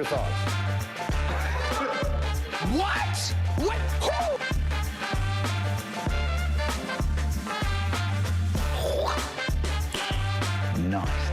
your thoughts. What? What? Who? Nice.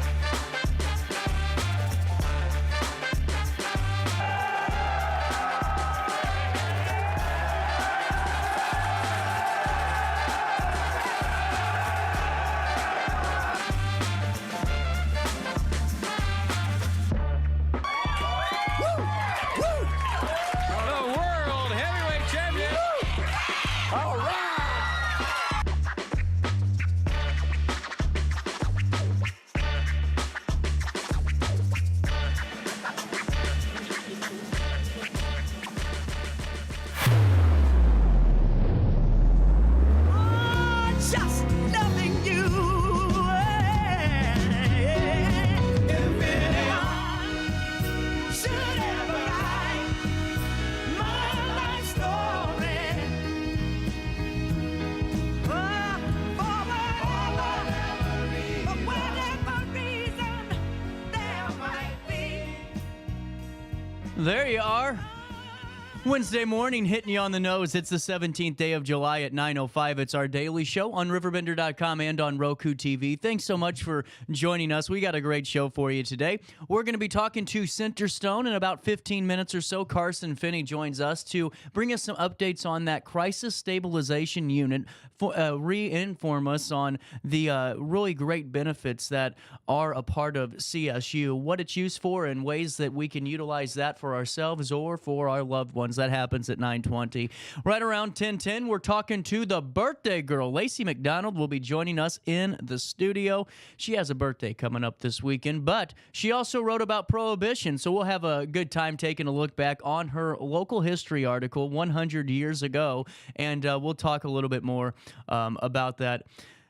There you are. Wednesday morning, hitting you on the nose. It's the 17th day of July at 9:05. It's our daily show on RiverBender.com and on Roku TV. Thanks so much for joining us. We got a great show for you today. We're going to be talking to Centerstone in about 15 minutes or so. Karsen Finney joins us to bring us some updates on that crisis stabilization unit, re-inform us on the really great benefits that are a part of CSU, what it's used for, and ways that we can utilize that for ourselves or for our loved ones. That happens at 9:20. Right around 10:10, we're talking to the birthday girl. Lacey McDonald will be joining us in the studio. She has a birthday coming up this weekend, but she also wrote about Prohibition, so we'll have a good time taking a look back on her local history article 100 years ago, and we'll talk a little bit more about that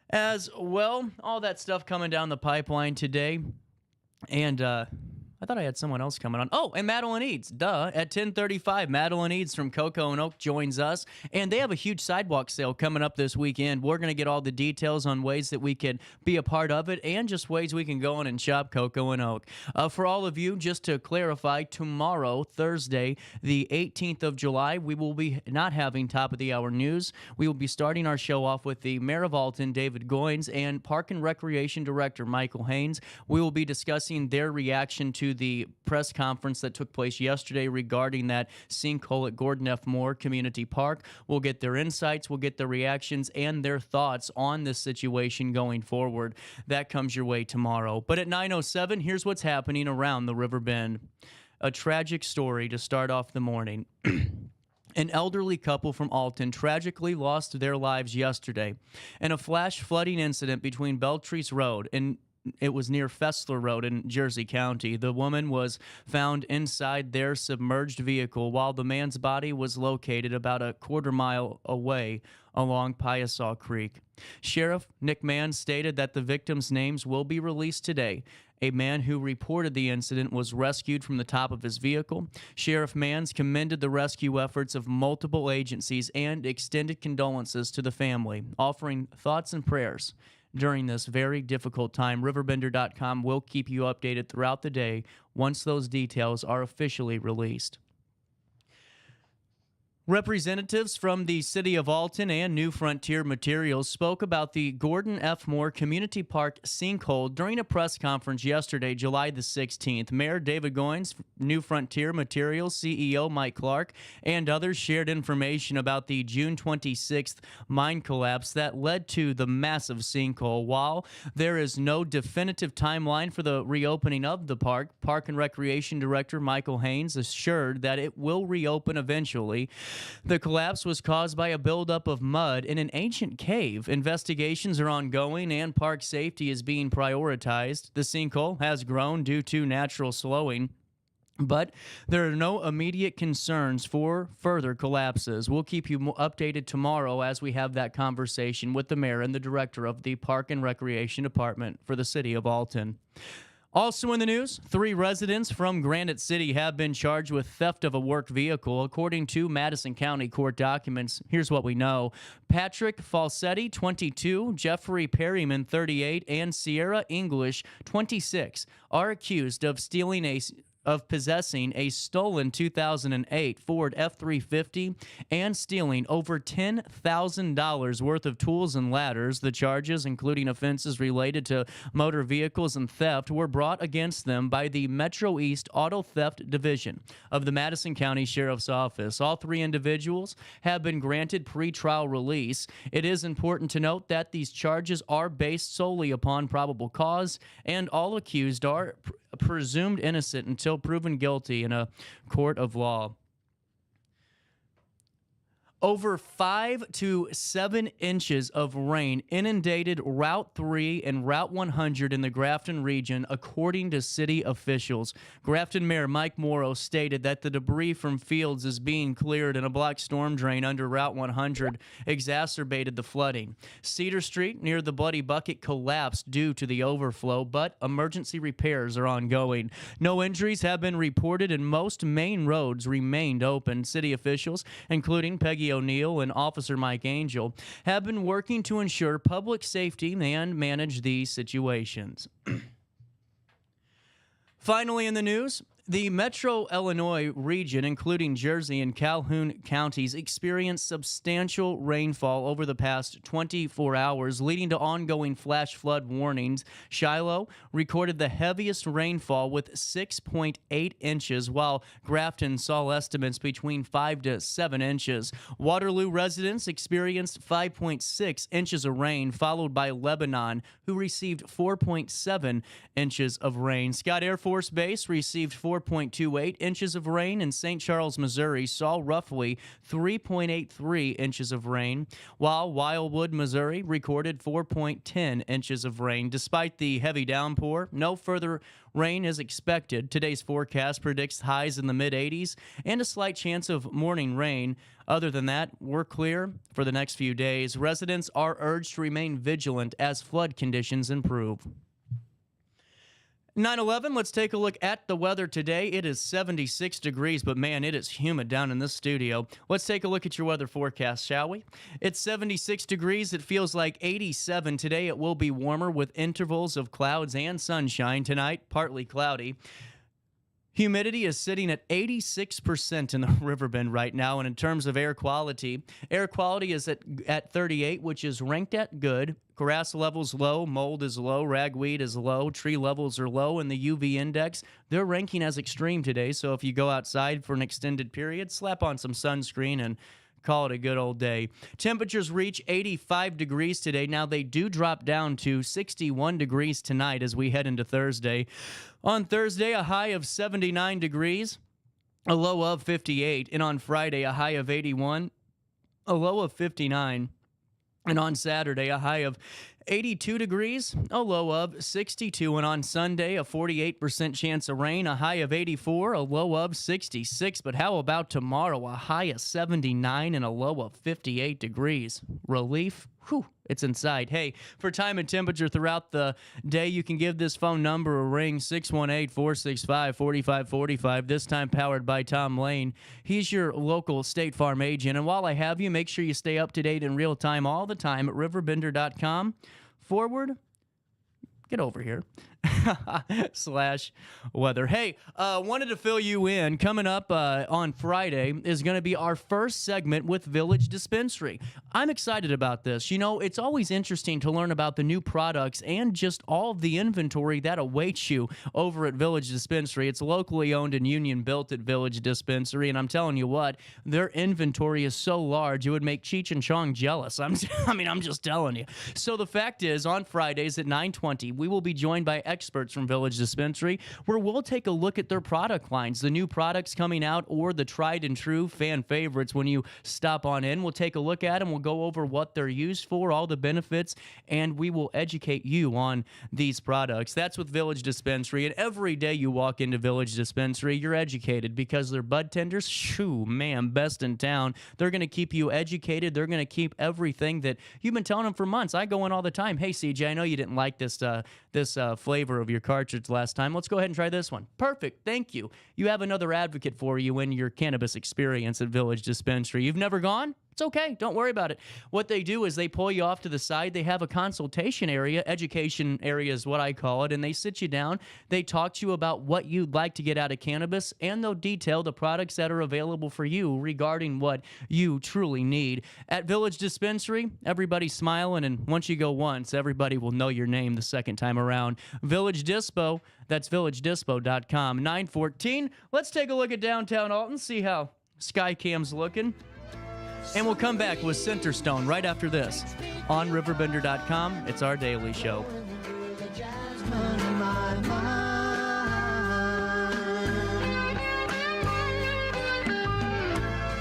as well. All that stuff coming down the pipeline today, and I thought I had someone else coming on. Oh, and Madeline Eads, duh. At 10:35, Madeline Eads from Coco Oak joins us, and they have a huge sidewalk sale coming up this weekend. We're going to get all the details on ways that we can be a part of it and just ways we can go in and shop Coco Oak. For all of you, just to clarify, tomorrow, Thursday, the 18th of July, we will be not having top of the hour news. We will be starting our show off with the Mayor of Alton, David Goins, and Park and Recreation Director Michael Haynes. We will be discussing their reaction to the press conference that took place yesterday regarding that sinkhole at Gordon F. Moore Community Park. We'll get their insights, we'll get their reactions, and their thoughts on this situation going forward. That comes your way tomorrow. But at 9:07, here's what's happening around the Riverbend. A tragic story to start off the morning. An elderly couple from Alton tragically lost their lives yesterday in a flash flooding incident between Beltrees Road and it was near Fessler Road in Jersey County. The woman was found inside their submerged vehicle while the man's body was located about a quarter-mile away along Piasaw Creek. Sheriff Nick Mann stated that the victims' names will be released today. A man who reported the incident was rescued from the top of his vehicle. Sheriff Manns commended the rescue efforts of multiple agencies and extended condolences to the family, offering thoughts and prayers during this very difficult time. RiverBender.com will keep you updated throughout the day once those details are officially released. Representatives from the City of Alton and New Frontier Materials spoke about the Gordon F. Moore Community Park sinkhole during a press conference yesterday, July the 16th. Mayor David Goins, New Frontier Materials CEO Mike Clark, and others shared information about the June 26th mine collapse that led to the massive sinkhole. While there is no definitive timeline for the reopening of the park, Park and Recreation Director Michael Haynes assured that it will reopen eventually. The collapse was caused by a buildup of mud in an ancient cave. Investigations are ongoing and park safety is being prioritized. The sinkhole has grown due to natural slowing, but there are no immediate concerns for further collapses. We'll keep you updated tomorrow as we have that conversation with the mayor and the director of the Park and Recreation Department for the City of Alton. Also in the news, 3 residents from Granite City have been charged with theft of a work vehicle. According to Madison County court documents, here's what we know. Patrick Falsetti, 22, Jeffrey Perryman, 38, and Sierra English, 26, are accused of stealing a of possessing a stolen 2008 Ford F-350 and stealing over $10,000 worth of tools and ladders. The charges, including offenses related to motor vehicles and theft, were brought against them by the Metro East Auto Theft Division of the Madison County Sheriff's Office. All three individuals have been granted pretrial release. It is important to note that these charges are based solely upon probable cause, and all accused are presumed innocent until proven guilty in a court of law. Over 5 to 7 inches of rain inundated Route 3 and Route 100 in the Grafton region, according to city officials. Grafton Mayor Mike Morrow stated that the debris from fields is being cleared and a black storm drain under Route 100 exacerbated the flooding. Cedar Street near the Bloody Bucket collapsed due to the overflow, but emergency repairs are ongoing. No injuries have been reported and most main roads remained open. City officials, including Peggy O'Neill and Officer Mike Angel, have been working to ensure public safety and manage these situations. Finally in the news, the Metro Illinois region, including Jersey and Calhoun counties, experienced substantial rainfall over the past 24 hours, leading to ongoing flash flood warnings. Shiloh recorded the heaviest rainfall with 6.8 inches, while Grafton saw estimates between 5 to 7 inches. Waterloo residents experienced 5.6 inches of rain, followed by Lebanon, who received 4.7 inches of rain. Scott Air Force Base received 4.28 inches of rain, and St. Charles, Missouri saw roughly 3.83 inches of rain, while Wildwood, Missouri recorded 4.10 inches of rain. Despite the heavy downpour, no further rain is expected. Today's forecast predicts highs in the mid-80s and a slight chance of morning rain. Other than that, we're clear for the next few days. Residents are urged to remain vigilant as flood conditions improve. 9/11, let's take a look at the weather today. It is 76 degrees, but man, it is humid down in this studio. Let's take a look at your weather forecast, shall we? It's 76 degrees. It feels like 87 today. It will be warmer with intervals of clouds and sunshine. Tonight, partly cloudy. Humidity is sitting at 86% in the Riverbend right now, and in terms of air quality is at 38, which is ranked at good. Grass levels low, mold is low, ragweed is low, tree levels are low, and the UV index, they're ranking as extreme today, so if you go outside for an extended period, slap on some sunscreen and call it a good old day. Temperatures reach 85 degrees today. Now, they do drop down to 61 degrees tonight as we head into Thursday. On Thursday, a high of 79 degrees, a low of 58. And on Friday, a high of 81, a low of 59. And on Saturday, a high of 82 degrees, a low of 62. And on Sunday, a 48% chance of rain, a high of 84, a low of 66. But how about tomorrow? A high of 79 and a low of 58 degrees. Relief? Whew, it's inside. Hey, for time and temperature throughout the day, you can give this phone number a ring, 618-465-4545, this time powered by Tom Lane. He's your local State Farm agent. And while I have you, make sure you stay up to date in real time all the time at RiverBender.com get over here, /weather. Hey, wanted to fill you in. Coming up on Friday is going to be our first segment with Village Dispensary. I'm excited about this. You know, it's always interesting to learn about the new products and just all of the inventory that awaits you over at Village Dispensary. It's locally owned and union built at Village Dispensary, and I'm telling you what, their inventory is so large it would make Cheech and Chong jealous. I'm just telling you. So the fact is, on Fridays at 9:20, we will be joined by experts from Village Dispensary, where we'll take a look at their product lines, the new products coming out, or the tried and true fan favorites. When you stop on in, we'll take a look at them, we'll go over what they're used for, all the benefits, and we will educate you on these products. That's with Village Dispensary, and every day you walk into Village Dispensary, you're educated because their bud tenders, shoo, man, best in town. They're going to keep you educated. They're going to keep everything that you've been telling them for months. I go in all the time. Hey, CJ, I know you didn't like this flavor of your cartridge last time. Let's go ahead and try this one. Perfect. Thank you. You have another advocate for you in your cannabis experience at Village Dispensary. You've never gone? It's okay. Don't worry about it. What they do is they pull you off to the side. They have a consultation area, education area is what I call it, and they sit you down. They talk to you about what you'd like to get out of cannabis, and they'll detail the products that are available for you regarding what you truly need. At Village Dispensary, everybody's smiling, and once you go once, everybody will know your name the second time around. Village Dispo, that's villagedispo.com. 914. Let's take a look at downtown Alton, see how Skycam's looking. And we'll come back with Centerstone right after this on RiverBender.com. It's our daily show.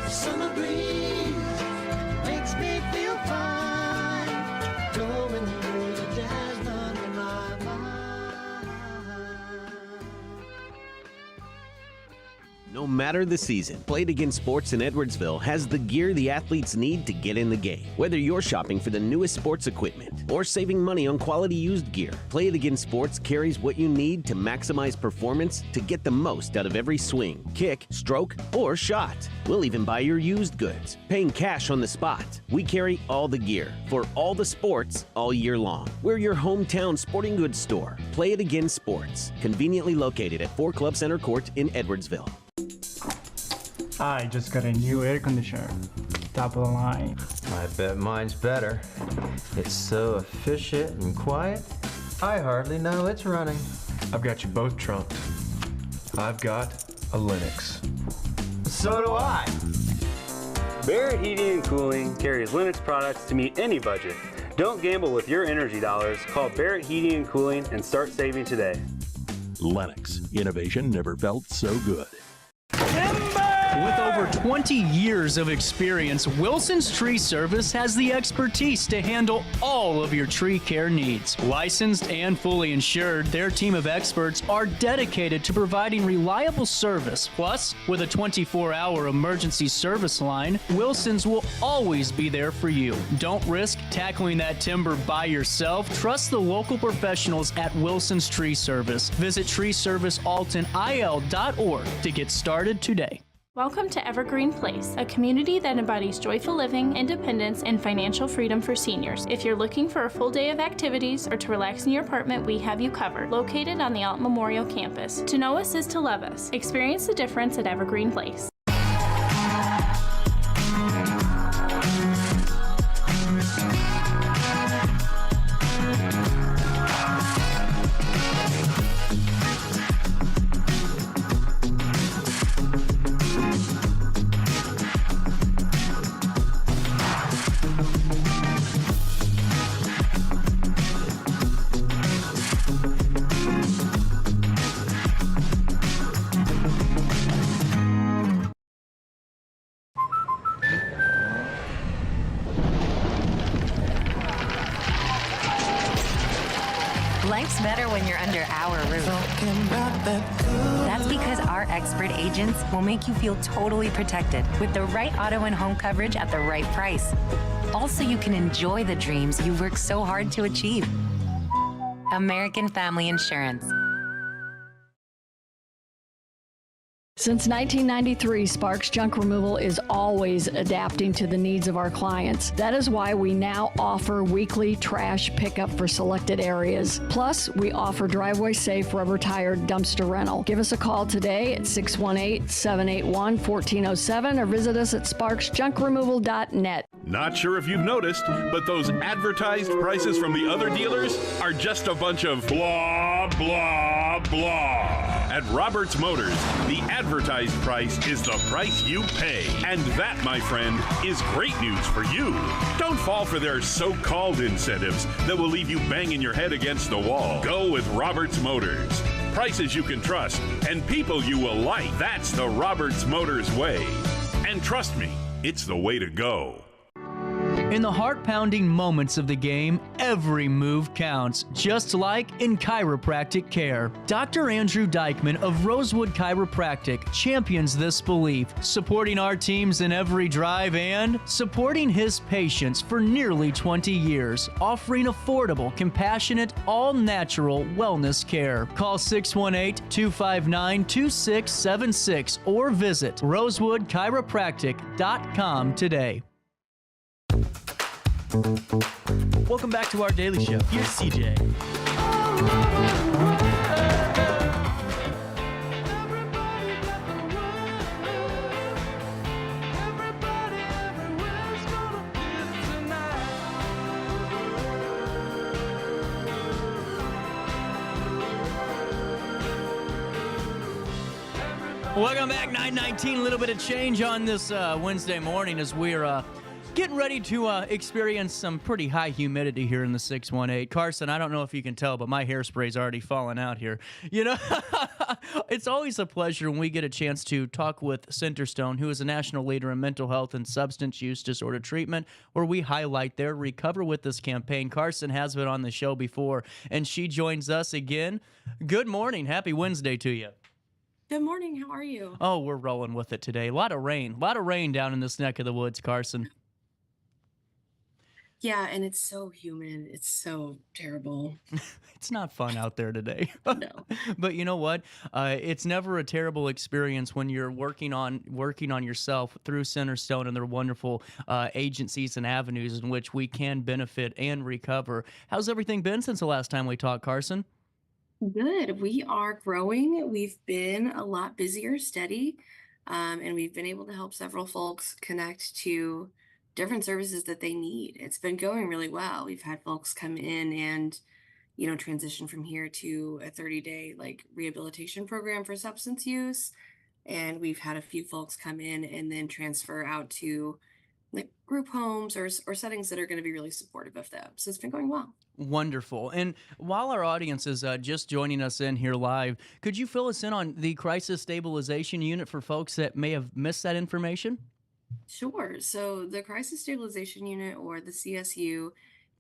Summer breeze makes me feel fine. Blowing through the jasmine in my mind. No matter the season, Play It Again Sports in Edwardsville has the gear the athletes need to get in the game. Whether you're shopping for the newest sports equipment or saving money on quality used gear, Play It Again Sports carries what you need to maximize performance to get the most out of every swing, kick, stroke, or shot. We'll even buy your used goods, paying cash on the spot. We carry all the gear for all the sports all year long. We're your hometown sporting goods store. Play It Again Sports, conveniently located at 4 Club Center Court in Edwardsville. I just got a new air conditioner. Top of the line. I bet mine's better. It's so efficient and quiet, I hardly know it's running. I've got you both trumped. I've got a Linux. So do I. Barrett Heating and Cooling carries Linux products to meet any budget. Don't gamble with your energy dollars. Call Barrett Heating and Cooling and start saving today. Lennox. Innovation never felt so good. With over 20 years of experience, Wilson's Tree Service has the expertise to handle all of your tree care needs. Licensed and fully insured, their team of experts are dedicated to providing reliable service. Plus, with a 24-hour emergency service line, Wilson's will always be there for you. Don't risk tackling that timber by yourself. Trust the local professionals at Wilson's Tree Service. Visit treeservicealtonil.org to get started today. Welcome to Evergreen Place, a community that embodies joyful living, independence, and financial freedom for seniors. If you're looking for a full day of activities or to relax in your apartment, we have you covered. Located on the Alton Memorial Campus. To know us is to love us. Experience the difference at Evergreen Place. Life's better when you're under our roof. That's because our expert agents will make you feel totally protected with the right auto and home coverage at the right price. Also, you can enjoy the dreams you worked so hard to achieve. American Family Insurance. Since 1993, Sparks Junk Removal is always adapting to the needs of our clients. That is why we now offer weekly trash pickup for selected areas. Plus, we offer driveway-safe rubber-tired dumpster rental. Give us a call today at 618-781-1407 or visit us at sparksjunkremoval.net. Not sure if you've noticed, but those advertised prices from the other dealers are just a bunch of blah, blah, blah. At Roberts Motors, the advertised price is the price you pay. And that, my friend, is great news for you. Don't fall for their so-called incentives that will leave you banging your head against the wall. Go with Roberts Motors. Prices you can trust and people you will like. That's the Roberts Motors way. And trust me, it's the way to go. In the heart-pounding moments of the game, every move counts, just like in chiropractic care. Dr. Andrew Dykman of Rosewood Chiropractic champions this belief, supporting our teams in every drive and supporting his patients for nearly 20 years, offering affordable, compassionate, all-natural wellness care. Call 618-259-2676 or visit rosewoodchiropractic.com today. Welcome back to our daily show. Here's CJ. Welcome back, 9:19. A little bit of change on this Wednesday morning as we're getting ready to experience some pretty high humidity here in the 618. Karsen, I don't know if you can tell, but my hairspray's already falling out here. You know, it's always a pleasure when we get a chance to talk with Centerstone, who is a national leader in mental health and substance use disorder treatment, where we highlight their Recover With Us campaign. Karsen has been on the show before, and she joins us again. Good morning. Happy Wednesday to you. Good morning. How are you? Oh, we're rolling with it today. A lot of rain down in this neck of the woods, Karsen. Yeah, and it's so humid. It's so terrible. It's not fun out there today. No. But you know what? It's never a terrible experience when you're working on yourself through Centerstone and their wonderful agencies and avenues in which we can benefit and recover. How's everything been since the last time we talked, Karsen? Good. We are growing. We've been a lot busier, steady, and we've been able to help several folks connect to different services that they need. It's been going really well. We've had folks come in and, transition from here to a 30-day rehabilitation program for substance use. And we've had a few folks come in and then transfer out to group homes or settings that are going to be really supportive of them. So it's been going well. Wonderful. And while our audience is just joining us in here live, could you fill us in on the Crisis Stabilization Unit for folks that may have missed that information? Sure. So the Crisis Stabilization Unit, or the CSU,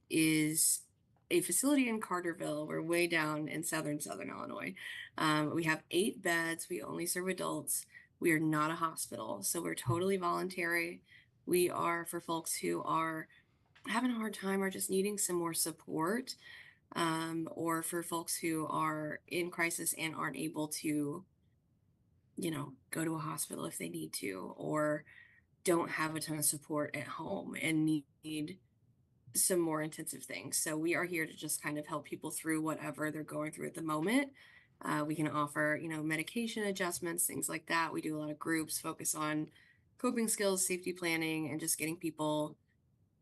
is a facility in Carterville. We're way down in southern Illinois. We have 8 beds. We only serve adults. We are not a hospital, so we're totally voluntary. We are for folks who are having a hard time or just needing some more support, or for folks who are in crisis and aren't able to, go to a hospital if they need to, or don't have a ton of support at home and need some more intensive things. So we are here to just kind of help people through whatever they're going through at the moment. We can offer, medication adjustments, things like that. We do a lot of groups, focus on coping skills, safety planning, and just getting people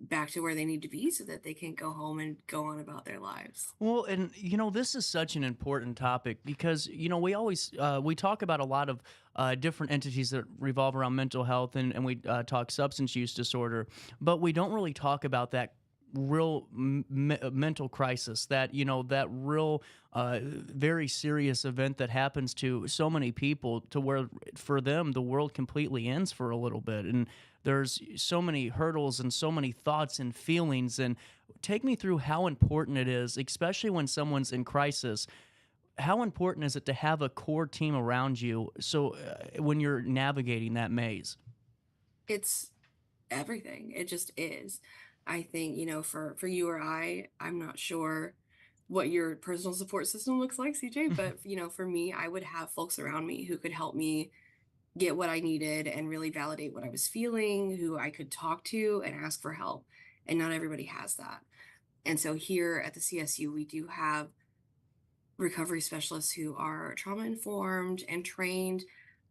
back to where they need to be so that they can go home and go on about their lives. Well, and this is such an important topic because we always we talk about a lot of different entities that revolve around mental health, and we talk substance use disorder, but we don't really talk about that real mental crisis, that that real very serious event that happens to so many people, to where for them the world completely ends for a little bit, and there's so many hurdles and so many thoughts and feelings. And take me through how important it is, especially when someone's in crisis. How important is it to have a core team around you so when you're navigating that maze? It's everything. It just is. I think, for you or I'm not sure what your personal support system looks like, CJ, but, for me, I would have folks around me who could help me get what I needed and really validate what I was feeling, who I could talk to and ask for help. And not everybody has that. And so here at the CSU, we do have recovery specialists who are trauma informed and trained,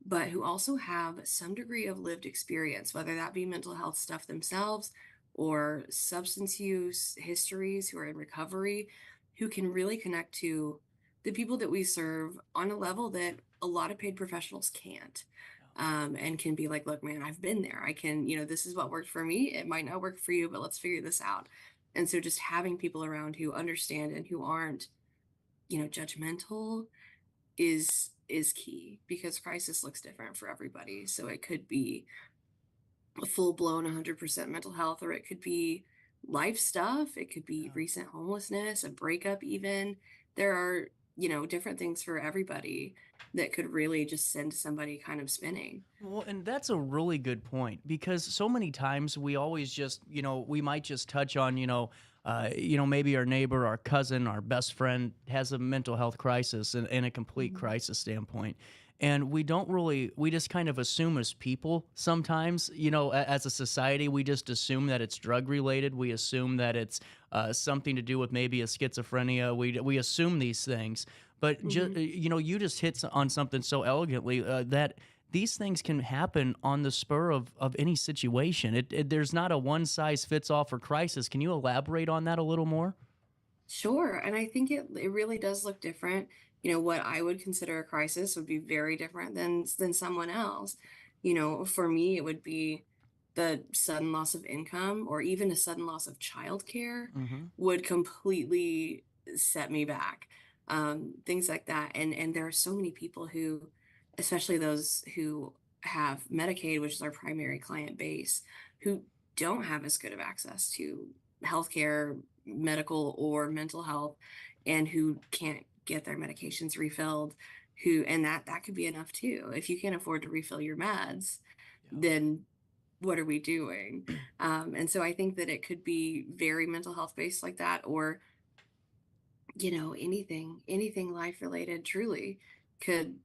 but who also have some degree of lived experience, whether that be mental health stuff themselves or substance use histories, who are in recovery, who can really connect to the people that we serve on a level that a lot of paid professionals can't. And can be like, look, man, I've been there. I can, this is what worked for me. It might not work for you, but let's figure this out. And so just having people around who understand and who aren't, judgmental is key, because crisis looks different for everybody. So it could be a full-blown 100% mental health, or it could be life stuff. It could be recent homelessness, a breakup even. There are, different things for everybody that could really just send somebody kind of spinning. Well, and that's a really good point, because so many times we always just, we might just touch on, maybe our neighbor, our cousin, our best friend has a mental health crisis and a complete crisis standpoint. And we don't really, we just kind of assume as people sometimes, as a society, we just assume that it's drug related. We assume that it's something to do with maybe a schizophrenia. We assume these things. But, you just hit on something so elegantly that these things can happen on the spur of any situation. There's not a one size fits all for crisis. Can you elaborate on that a little more? Sure. And I think it really does look different. What I would consider a crisis would be very different than someone else. For me, it would be the sudden loss of income or even a sudden loss of childcare Hmm. would completely set me back. Things like that. And there are so many people who, especially those who have Medicaid, which is our primary client base, who don't have as good of access to healthcare, medical or mental health, and who can't get their medications refilled, and that could be enough too. If you can't afford to refill your meds, then what are we doing? And so I think that it could be very mental health based like that, or anything life related truly could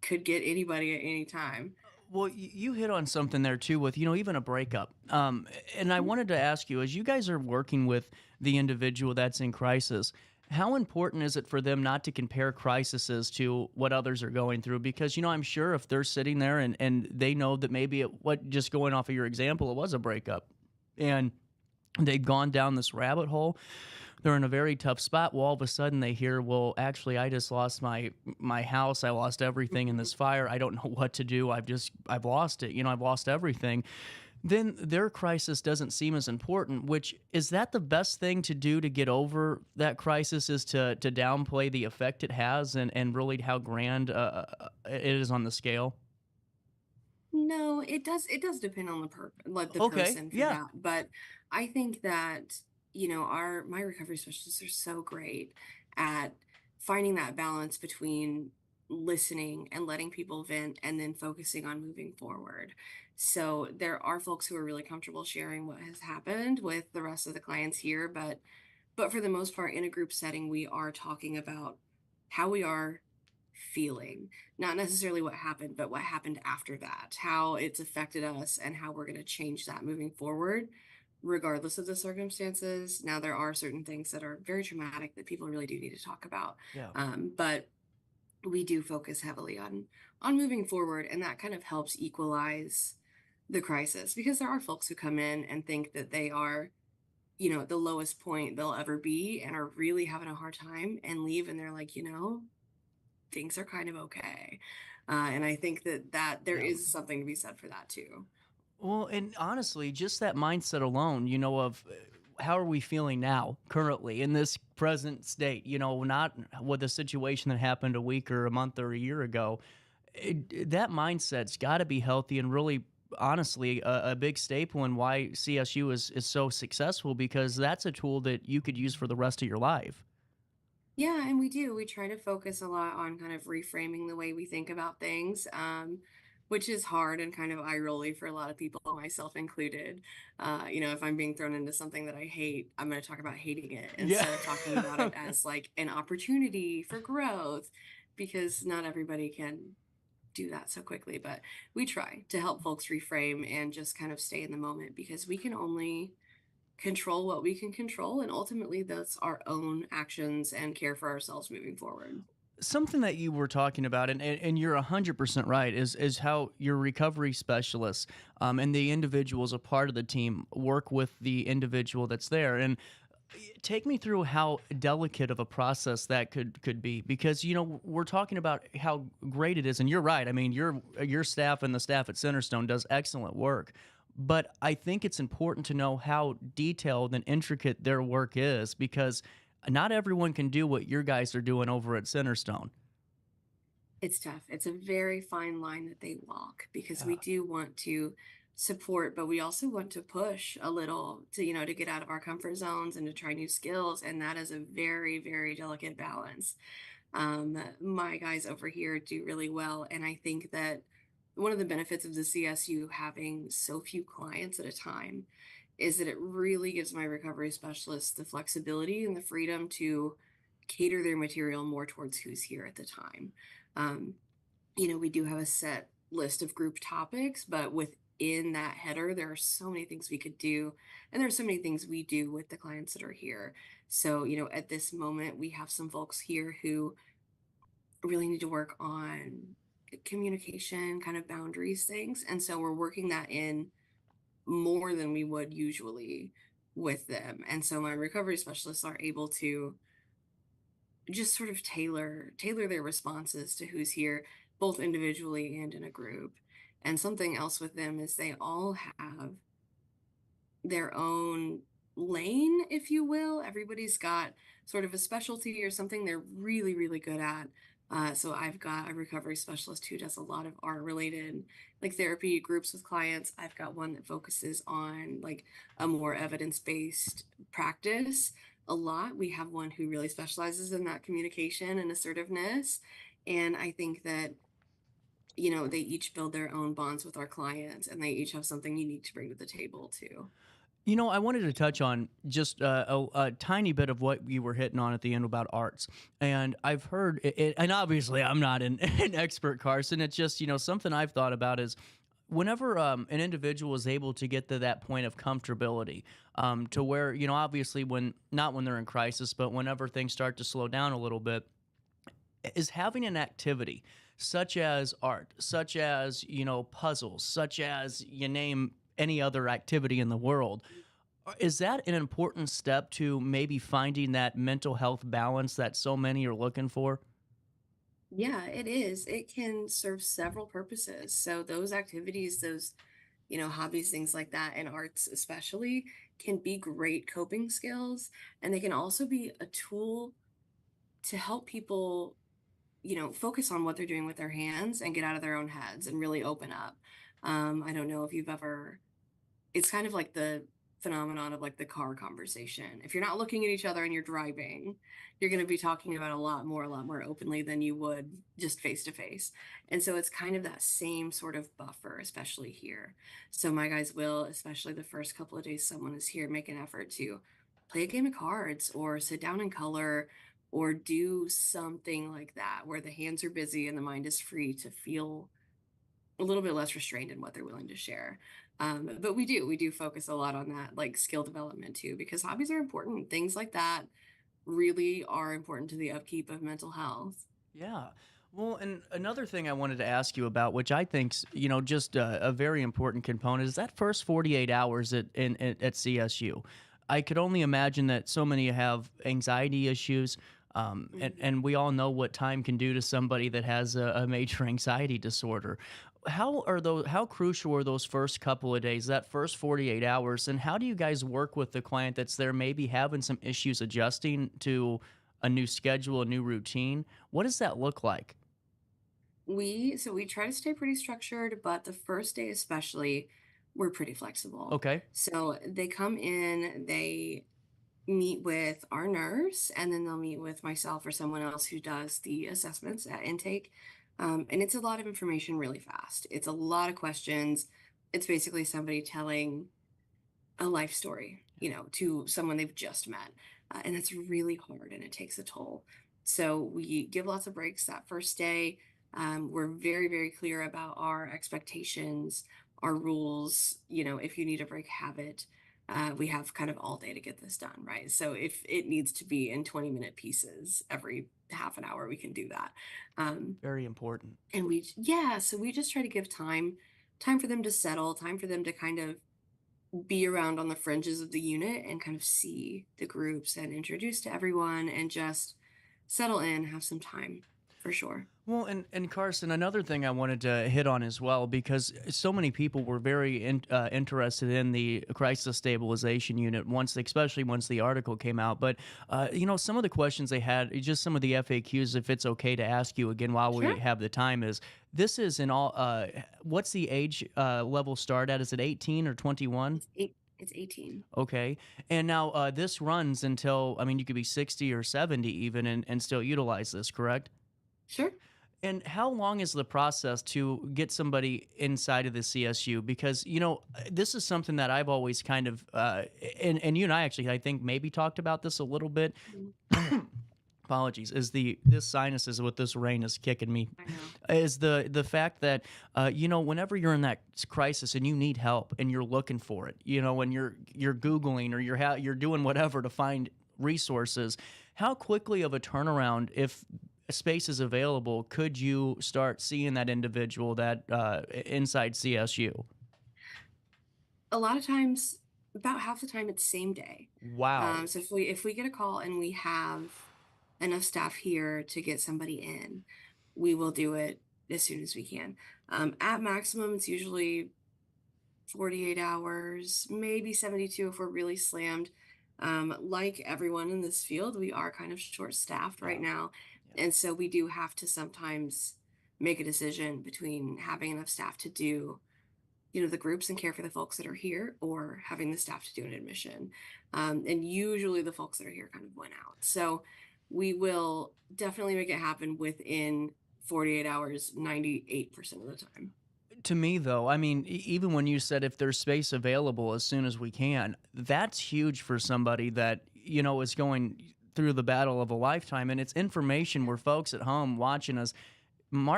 get anybody at any time. Well, you hit on something there too with, even a breakup. And I wanted to ask you, as you guys are working with the individual that's in crisis, how important is it for them not to compare crises to what others are going through? Because, I'm sure if they're sitting there and they know that maybe just going off of your example, it was a breakup and they've gone down this rabbit hole. They're in a very tough spot. Well, all of a sudden they hear, well, actually, I just lost my house. I lost everything in this fire. I don't know what to do. I've lost it. I've lost everything. Then their crisis doesn't seem as important, which is that the best thing to do to get over that crisis is to downplay the effect it has and really how grand it is on the scale? No, it does depend on the Okay. person for Yeah. that. But I think that, our my recovery specialists are so great at finding that balance between listening and letting people vent and then focusing on moving forward. So there are folks who are really comfortable sharing what has happened with the rest of the clients here, but for the most part, in a group setting, we are talking about how we are feeling, not necessarily what happened, but what happened after that, how it's affected us, and how we're going to change that moving forward, regardless of the circumstances. Now, there are certain things that are very traumatic that people really do need to talk about. Yeah. But we do focus heavily on moving forward, and that kind of helps equalize the crisis because there are folks who come in and think that they are at the lowest point they'll ever be and are really having a hard time and leave and they're like, things are kind of okay. And I think that there Yeah. is something to be said for that too. Well, and honestly, just that mindset alone, of how are we feeling now, currently, in this present state, not with a situation that happened a week or a month or a year ago. That mindset's got to be healthy and really, honestly, a big staple in why CSU is so successful because that's a tool that you could use for the rest of your life. Yeah, and we do. We try to focus a lot on kind of reframing the way we think about things, which is hard and kind of eye rolly for a lot of people, myself included. If I'm being thrown into something that I hate, I'm going to talk about hating it Yeah. instead of talking about it as like an opportunity for growth, because not everybody can do that so quickly. But we try to help folks reframe and just kind of stay in the moment because we can only control what we can control. And ultimately, that's our own actions and care for ourselves moving forward. Something that you were talking about, and you're 100% right, is how your recovery specialists and the individuals, a part of the team, work with the individual that's there. And take me through how delicate of a process that could be, because we're talking about how great it is, and you're right. I mean, your staff and the staff at Centerstone does excellent work, but I think it's important to know how detailed and intricate their work is because not everyone can do what your guys are doing over at Centerstone. It's tough. It's a very fine line that they walk because Yeah. we do want to support, but we also want to push a little to get out of our comfort zones and to try new skills. And that is a very, very delicate balance. My guys over here do really well. And I think that one of the benefits of the CSU having so few clients at a time is that it really gives my recovery specialists the flexibility and the freedom to cater their material more towards who's here at the time. Um, we do have a set list of group topics, but within that header, there are so many things we could do. And there's so many things we do with the clients that are here. So, at this moment, we have some folks here who really need to work on communication, kind of boundaries things. And so we're working that in more than we would usually with them. And so my recovery specialists are able to just sort of tailor their responses to who's here, both individually and in a group. And something else with them is they all have their own lane, if you will. Everybody's got sort of a specialty or something they're really, really good at. So I've got a recovery specialist who does a lot of art related, like therapy groups with clients. I've got one that focuses on like a more evidence-based practice a lot. We have one who really specializes in that communication and assertiveness. And I think that, they each build their own bonds with our clients and they each have something unique to bring to the table too. I wanted to touch on just a tiny bit of what you were hitting on at the end about arts. And I've heard, and obviously I'm not an expert, Karsen. It's just, something I've thought about is whenever an individual is able to get to that point of comfortability, to where, obviously not when they're in crisis, but whenever things start to slow down a little bit, is having an activity such as art, such as, puzzles, such as you name any other activity in the world. Is that an important step to maybe finding that mental health balance that so many are looking for? Yeah, it is. It can serve several purposes. So those activities, those, hobbies, things like that, and arts especially, can be great coping skills. And they can also be a tool to help people, focus on what they're doing with their hands and get out of their own heads and really open up. I don't know if you've ever, it's kind of like the phenomenon of like the car conversation. If you're not looking at each other and you're driving, you're going to be talking about a lot more openly than you would just face to face. And so it's kind of that same sort of buffer, especially here. So my guys will, especially the first couple of days someone is here, make an effort to play a game of cards or sit down and color or do something like that where the hands are busy and the mind is free to feel a little bit less restrained in what they're willing to share. But we do focus a lot on that, like skill development too, because hobbies are important. Things like that really are important to the upkeep of mental health. Yeah. Well, and another thing I wanted to ask you about, which I think's, just a very important component, is that first 48 hours at CSU. I could only imagine that so many have anxiety issues. And we all know what time can do to somebody that has a major anxiety disorder. How crucial are those first couple of days, that first 48 hours, and how do you guys work with the client that's there maybe having some issues adjusting to a new schedule, a new routine? What does that look like? We try to stay pretty structured, but the first day especially, we're pretty flexible. Okay. So they come in, they meet with our nurse, and then they'll meet with myself or someone else who does the assessments at intake. And it's a lot of information really fast. It's a lot of questions. It's basically somebody telling a life story, to someone they've just met. And it's really hard and it takes a toll. So we give lots of breaks that first day. We're very, very clear about our expectations, our rules. If you need a break, have it. We have kind of all day to get this done, right? So if it needs to be in 20-minute pieces every half an hour, we can do that. Very important. And so we just try to give time for them to settle, time for them to kind of be around on the fringes of the unit and kind of see the groups and introduce to everyone and just settle in, have some time for sure. Well, and Karsen, another thing I wanted to hit on as well, because so many people were very interested in the crisis stabilization unit especially once the article came out. But some of the questions they had, just some of the FAQs, if it's okay to ask you again while Sure. we have the time, is this is in all. What's the age level start at? Is it 18 or 21? It's 18. Okay. And now this runs until, you could be 60 or 70 even and still utilize this, correct? Sure. And how long is the process to get somebody inside of the CSU? Because, this is something that I've always kind of, and you and I actually, I think, maybe talked about this a little bit. apologies, is this sinuses with this rain is kicking me. Is the fact that whenever you're in that crisis and you need help and you're looking for it, when you're Googling or you're doing whatever to find resources, how quickly of a turnaround, if space is available, could you start seeing that individual that inside CSU? A lot of times, about half the time, it's same day. Wow. So if we get a call and we have enough staff here to get somebody in, we will do it as soon as we can. At maximum, it's usually 48 hours, maybe 72 if we're really slammed. Like everyone in this field, we are kind of short-staffed right now. And so we do have to sometimes make a decision between having enough staff to do, the groups and care for the folks that are here, or having the staff to do an admission. And usually the folks that are here kind of went out. So we will definitely make it happen within 48 hours, 98% of the time. To me, though, I mean, even when you said if there's space available as soon as we can, that's huge for somebody that, is going through the battle of a lifetime. And it's information where folks at home watching us,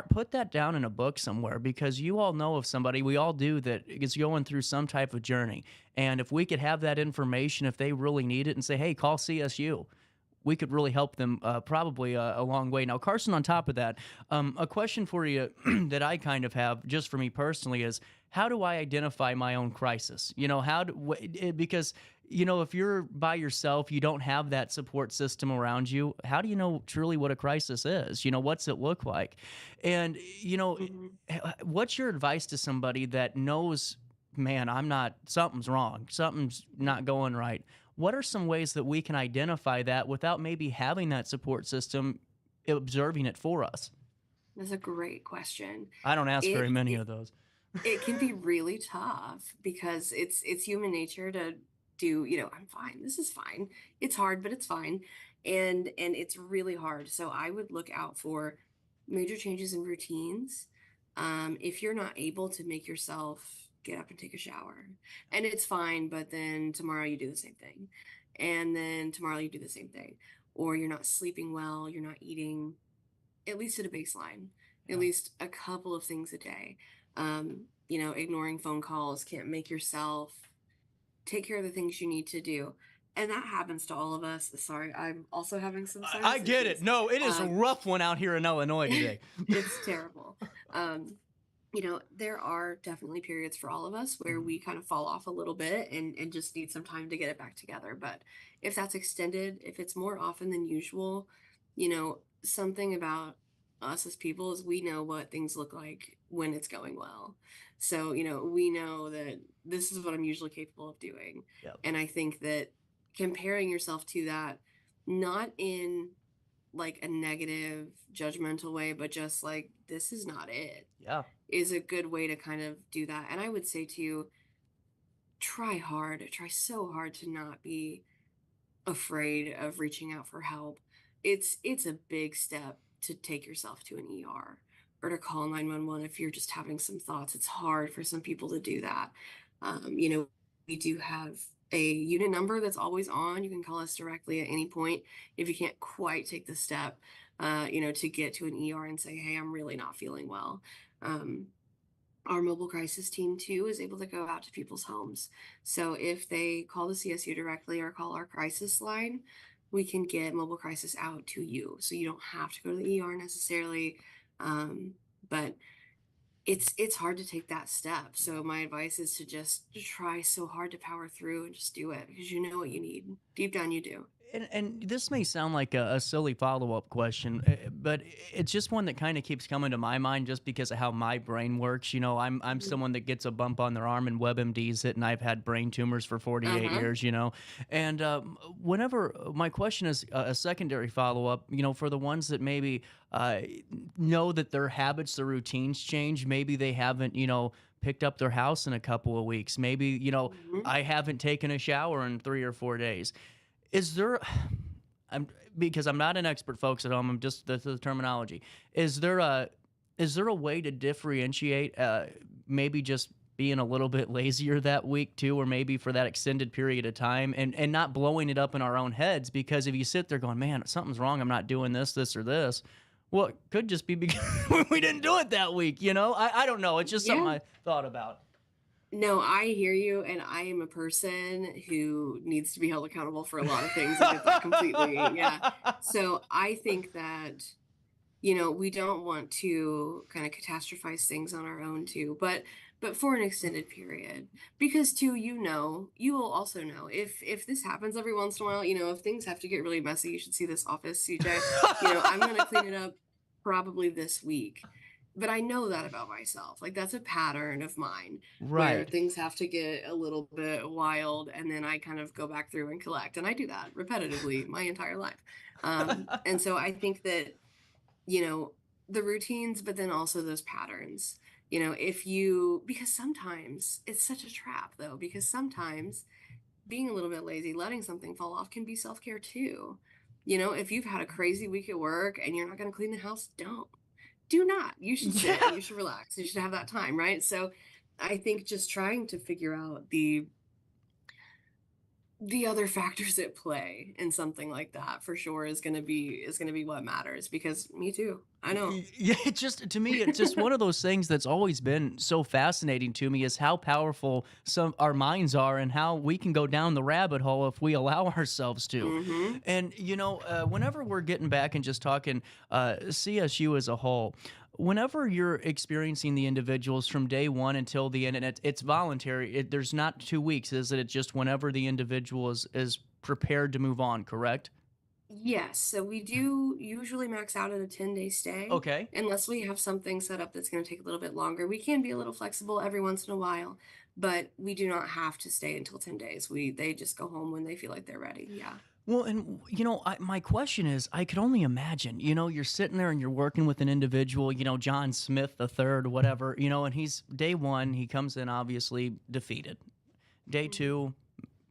put that down in a book somewhere, because you all know of somebody, we all do, that is going through some type of journey. And if we could have that information, if they really need it, and say, hey, call CSU, we could really help them probably a long way. Now, Karsen, on top of that, a question for you that I kind of have, just for me personally, is how do I identify my own crisis? Because, if you're by yourself, you don't have that support system around you, how do you know truly what a crisis is? What's it look like? And, what's your advice to somebody that knows, man, something's wrong, something's not going right? What are some ways that we can identify that without maybe having that support system observing it for us? That's a great question. I don't ask very many of those. It can be really tough because it's human nature to do, I'm fine. This is fine. It's hard, but it's fine. And it's really hard. So I would look out for major changes in routines. If you're not able to make yourself get up and take a shower, and it's fine, but then tomorrow you do the same thing, and then tomorrow you do the same thing, or you're not sleeping well, you're not eating, at least at a baseline, at least a couple of things a day. Ignoring phone calls, can't make yourself take care of the things you need to do. And that happens to all of us. Sorry, I'm also having some sinus I get issues. it. No, it is a rough one out here in Illinois today. It's terrible. There are definitely periods for all of us where we kind of fall off a little bit and just need some time to get it back together. But if that's extended, if it's more often than usual, something about us as people is we know what things look like when it's going well. So, we know that this is what I'm usually capable of doing. Yep. And I think that comparing yourself to that, not in like a negative, judgmental way, but just like, this is not it. Yeah. Is a good way to kind of do that. And I would say to you, try so hard to not be afraid of reaching out for help. It's a big step to take yourself to an ER or to call 911 if you're just having some thoughts. It's hard for some people to do that. We do have a unit number that's always on. You can call us directly at any point if you can't quite take the step, to get to an ER and say, hey, I'm really not feeling well. Our mobile crisis team too is able to go out to people's homes. So if they call the CSU directly or call our crisis line, we can get mobile crisis out to you. So you don't have to go to the ER necessarily. But it's hard to take that step. So my advice is to just try so hard to power through and just do it, because you know what you need. Deep down you do. And this may sound like a silly follow-up question, but it's just one that kind of keeps coming to my mind just because of how my brain works. I'm someone that gets a bump on their arm and WebMDs it, and I've had brain tumors for 48 years, And whenever my question is a secondary follow-up, for the ones that maybe know that their habits, their routines change, maybe they haven't, picked up their house in a couple of weeks. Maybe, I haven't taken a shower in 3 or 4 days. Is there, because I'm not an expert, folks at home, I'm just the terminology. Is there a way to differentiate maybe just being a little bit lazier that week too, or maybe for that extended period of time, and not blowing it up in our own heads. Because if you sit there going, man, something's wrong, I'm not doing this or this, well, it could just be because we didn't do it that week, you know? I don't know. It's just something Yeah. I thought about. No, I hear you, and I am a person who needs to be held accountable for a lot of things. I get that completely. Yeah. So I think that, we don't want to kind of catastrophize things on our own too, but for an extended period, because too, you will also know if this happens every once in a while, if things have to get really messy, you should see this office, CJ. I'm gonna clean it up probably this week. But I know that about myself. Like that's a pattern of mine where Right. things have to get a little bit wild and then I kind of go back through and collect. And I do that repetitively my entire life. And so I think that, you know, the routines, but then also those patterns, because sometimes it's such a trap though, because sometimes being a little bit lazy, letting something fall off can be self-care too. If you've had a crazy week at work and you're not going to clean the house, do not. You should sit, Yeah. you should relax, you should have that time, right? So I think just trying to figure out the other factors at play in something like that for sure is going to be what matters, because me too. I know. Yeah, it just to me, it's just one of those things that's always been so fascinating to me is how powerful some our minds are and how we can go down the rabbit hole if we allow ourselves to. Mhm. And whenever we're getting back and just talking CSU as a whole, whenever you're experiencing the individuals from day one until the end, and it's voluntary, there's not 2 weeks, is it? It's just whenever the individual is prepared to move on, correct? Yes, so we do usually max out at a 10-day stay, Okay. unless we have something set up that's going to take a little bit longer. We can be a little flexible every once in a while, but we do not have to stay until 10 days. They just go home when they feel like they're ready. Yeah. Well, and my question is, I could only imagine, you're sitting there and you're working with an individual, John Smith the third, whatever, and he's day one, he comes in obviously defeated. Day two,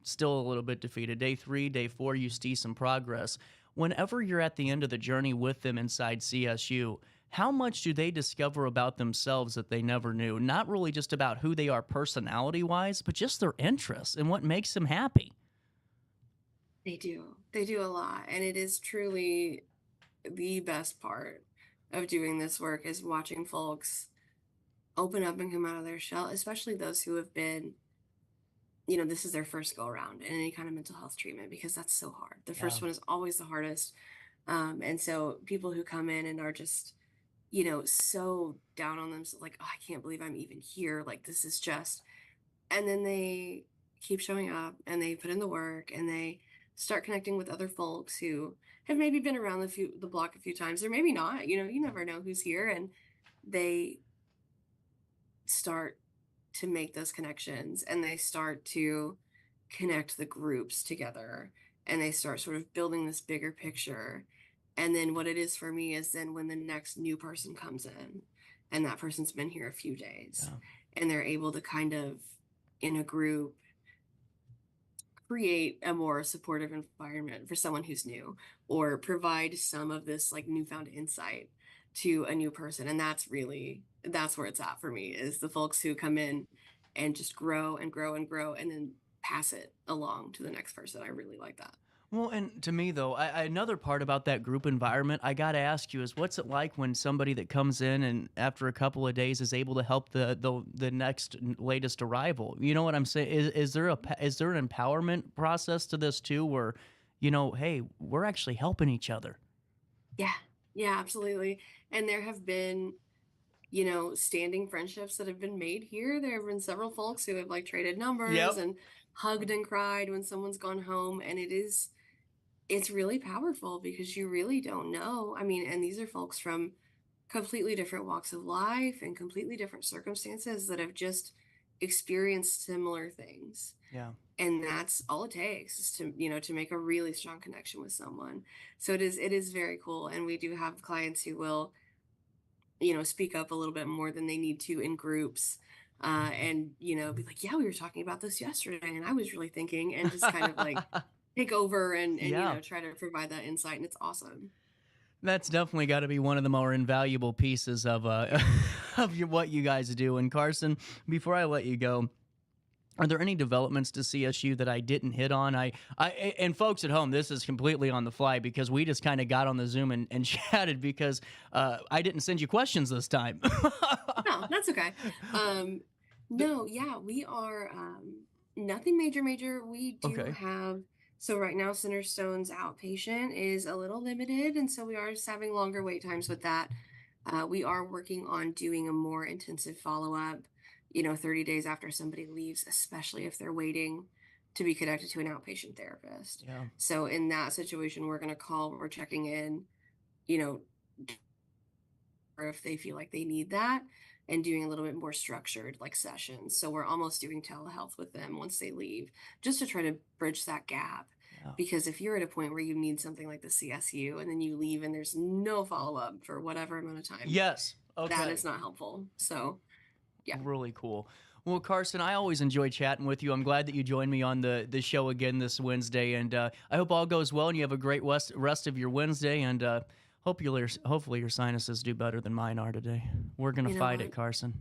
still a little bit defeated. Day three, day four, you see some progress. Whenever you're at the end of the journey with them inside CSU, how much do they discover about themselves that they never knew? Not really just about who they are personality wise, but just their interests and what makes them happy. They do. They do a lot. And it is truly the best part of doing this work is watching folks open up and come out of their shell, especially those who have been, this is their first go around in any kind of mental health treatment, because that's so hard. The first Yeah. one is always the hardest. And so people who come in and are just, so down on themselves, like, oh, I can't believe I'm even here. Like, this is just, and then they keep showing up and they put in the work and they start connecting with other folks who have maybe been around the block a few times, or maybe not, you never know who's here, and they start to make those connections and they start to connect the groups together and they start sort of building this bigger picture. And then what it is for me is then when the next new person comes in and that person's been here a few days and they're able to kind of in a group create a more supportive environment for someone who's new, or provide some of this like newfound insight to a new person. And that's where it's at for me, is the folks who come in and just grow and grow and grow and then pass it along to the next person. I really like that. Well, and to me though, another part about that group environment I got to ask you is, what's it like when somebody that comes in and after a couple of days is able to help the next latest arrival? You know what I'm saying? Is there an empowerment process to this too, where hey, we're actually helping each other? Yeah. Yeah, absolutely. And there have been, standing friendships that have been made here. There have been several folks who have like traded numbers Yep. and hugged and cried when someone's gone home. And it's really powerful because you really don't know. I mean, and these are folks from completely different walks of life and completely different circumstances that have just experienced similar things. Yeah. And that's all it takes, is to make a really strong connection with someone. So it is very cool. And we do have clients who will, speak up a little bit more than they need to in groups. And be like, yeah, we were talking about this yesterday and I was really thinking, and just kind of like take over and Yeah. try to provide that insight. And it's awesome. That's definitely got to be one of the more invaluable pieces of what you guys do. And Karsen, before I let you go, are there any developments to CSU that I didn't hit on? And folks at home, this is completely on the fly because we just kind of got on the Zoom and chatted because I didn't send you questions this time. No, that's okay. No, yeah, we are nothing major. We do have, so right now Centerstone's outpatient is a little limited, and so we are just having longer wait times with that. We are working on doing a more intensive follow-up, 30 days after somebody leaves, especially if they're waiting to be connected to an outpatient therapist. Yeah. So in that situation, we're we're checking in, or if they feel like they need that, and doing a little bit more structured sessions. So we're almost doing telehealth with them once they leave, just to try to bridge that gap. Yeah. Because if you're at a point where you need something like the CSU and then you leave and there's no follow-up for whatever amount of time. Yes. Okay. That is not helpful. So yeah. Really cool. Well, Karsen, I always enjoy chatting with you. I'm glad that you joined me on the show again this Wednesday, and I hope all goes well and you have a great rest of your Wednesday, and hopefully your sinuses do better than mine are today. We're going to fight it, Karsen.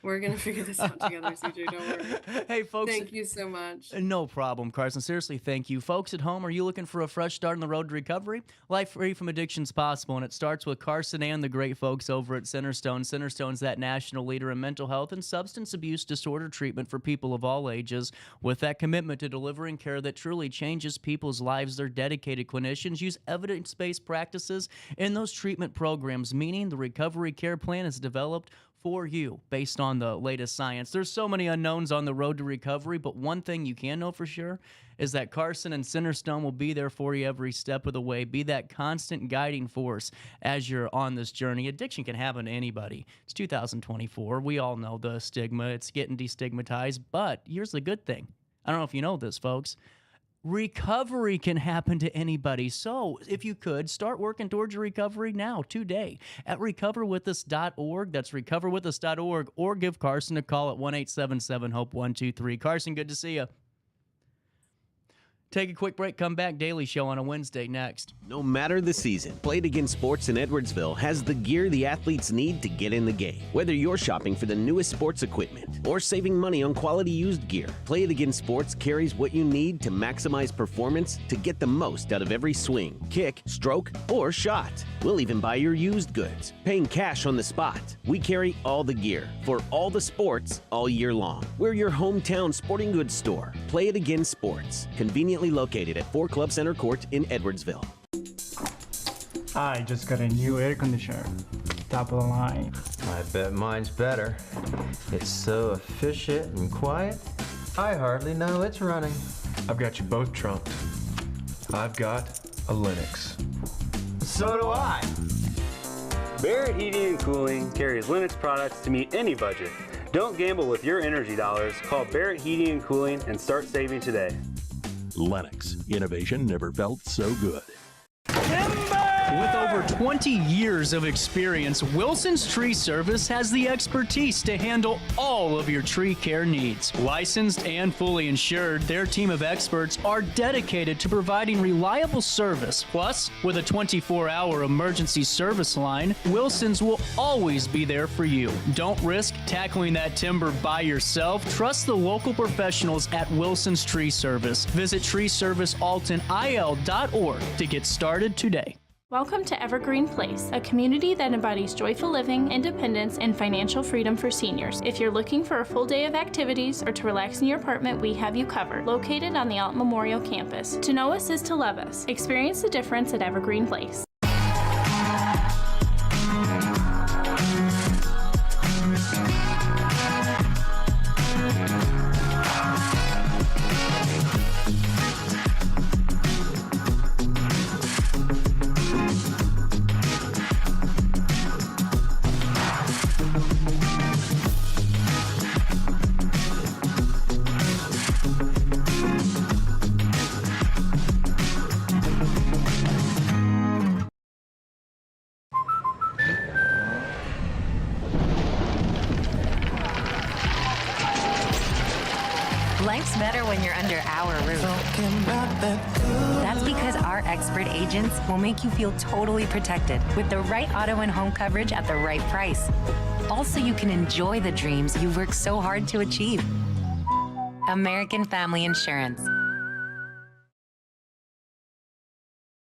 We're going to figure this out together, CJ. Don't worry. Hey, folks. Thank you so much. No problem, Karsen. Seriously, thank you. Folks at home, are you looking for a fresh start on the road to recovery? Life free from addiction is possible, and it starts with Karsen and the great folks over at Centerstone. Centerstone's that national leader in mental health and substance abuse disorder treatment for people of all ages. With that commitment to delivering care that truly changes people's lives, their dedicated clinicians use evidence-based practices in those treatment programs, meaning the recovery care plan is developed for you based on the latest science. There's so many unknowns on the road to recovery, but one thing you can know for sure is that Karsen and Centerstone will be there for you every step of the way, be that constant guiding force as you're on this journey. Addiction can happen to anybody. It's 2024. We all know the stigma. It's getting destigmatized, but here's the good thing. I don't know if you know this, folks. Recovery can happen to anybody. So if you could, start working towards your recovery now, today, at recoverwithus.org. That's recoverwithus.org, or give Karsen a call at 1-877-HOPE-123. Karsen, good to see you. Take a quick break, come back. Daily Show on a Wednesday next. No matter the season, Play It Again Sports in Edwardsville has the gear the athletes need to get in the game. Whether you're shopping for the newest sports equipment or saving money on quality used gear, Play It Again Sports carries what you need to maximize performance to get the most out of every swing, kick, stroke, or shot. We'll even buy your used goods, paying cash on the spot. We carry all the gear for all the sports all year long. We're your hometown sporting goods store. Play It Again Sports, conveniently located at 4 Club Center Court in Edwardsville. I just got a new air conditioner. Top of the line. I bet mine's better. It's so efficient and quiet, I hardly know it's running. I've got you both trumped. I've got a Linux. So do I. Barrett Heating and Cooling carries Linux products to meet any budget. Don't gamble with your energy dollars. Call Barrett Heating and Cooling and start saving today. Lennox. Innovation never felt so good. With over 20 years of experience, Wilson's Tree Service has the expertise to handle all of your tree care needs. Licensed and fully insured, their team of experts are dedicated to providing reliable service. Plus, with a 24-hour emergency service line, Wilson's will always be there for you. Don't risk tackling that timber by yourself. Trust the local professionals at Wilson's Tree Service. Visit treeservicealtonil.org to get started today. Welcome to Evergreen Place, a community that embodies joyful living, independence, and financial freedom for seniors. If you're looking for a full day of activities or to relax in your apartment, we have you covered. Located on the Alton Memorial Campus. To know us is to love us. Experience the difference at Evergreen Place. Life's better when you're under our roof. That's because our expert agents will make you feel totally protected with the right auto and home coverage at the right price. Also, you can enjoy the dreams you've worked so hard to achieve. American Family Insurance.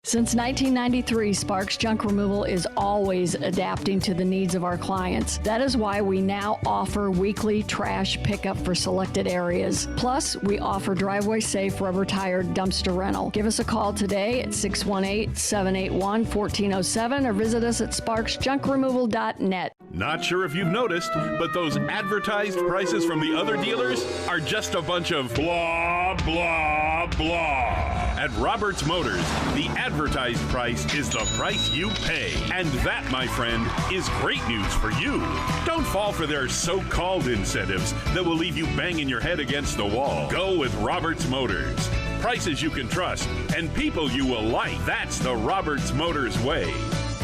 Since 1993, Sparks Junk Removal is always adapting to the needs of our clients. That is why we now offer weekly trash pickup for selected areas. Plus, we offer driveway-safe rubber-tired dumpster rental. Give us a call today at 618-781-1407 or visit us at sparksjunkremoval.net. Not sure if you've noticed, but those advertised prices from the other dealers are just a bunch of blah, blah, blah. At Roberts Motors, the advertised price is the price you pay. And that, my friend, is great news for you. Don't fall for their so-called incentives that will leave you banging your head against the wall. Go with Roberts Motors. Prices you can trust and people you will like. That's the Roberts Motors way.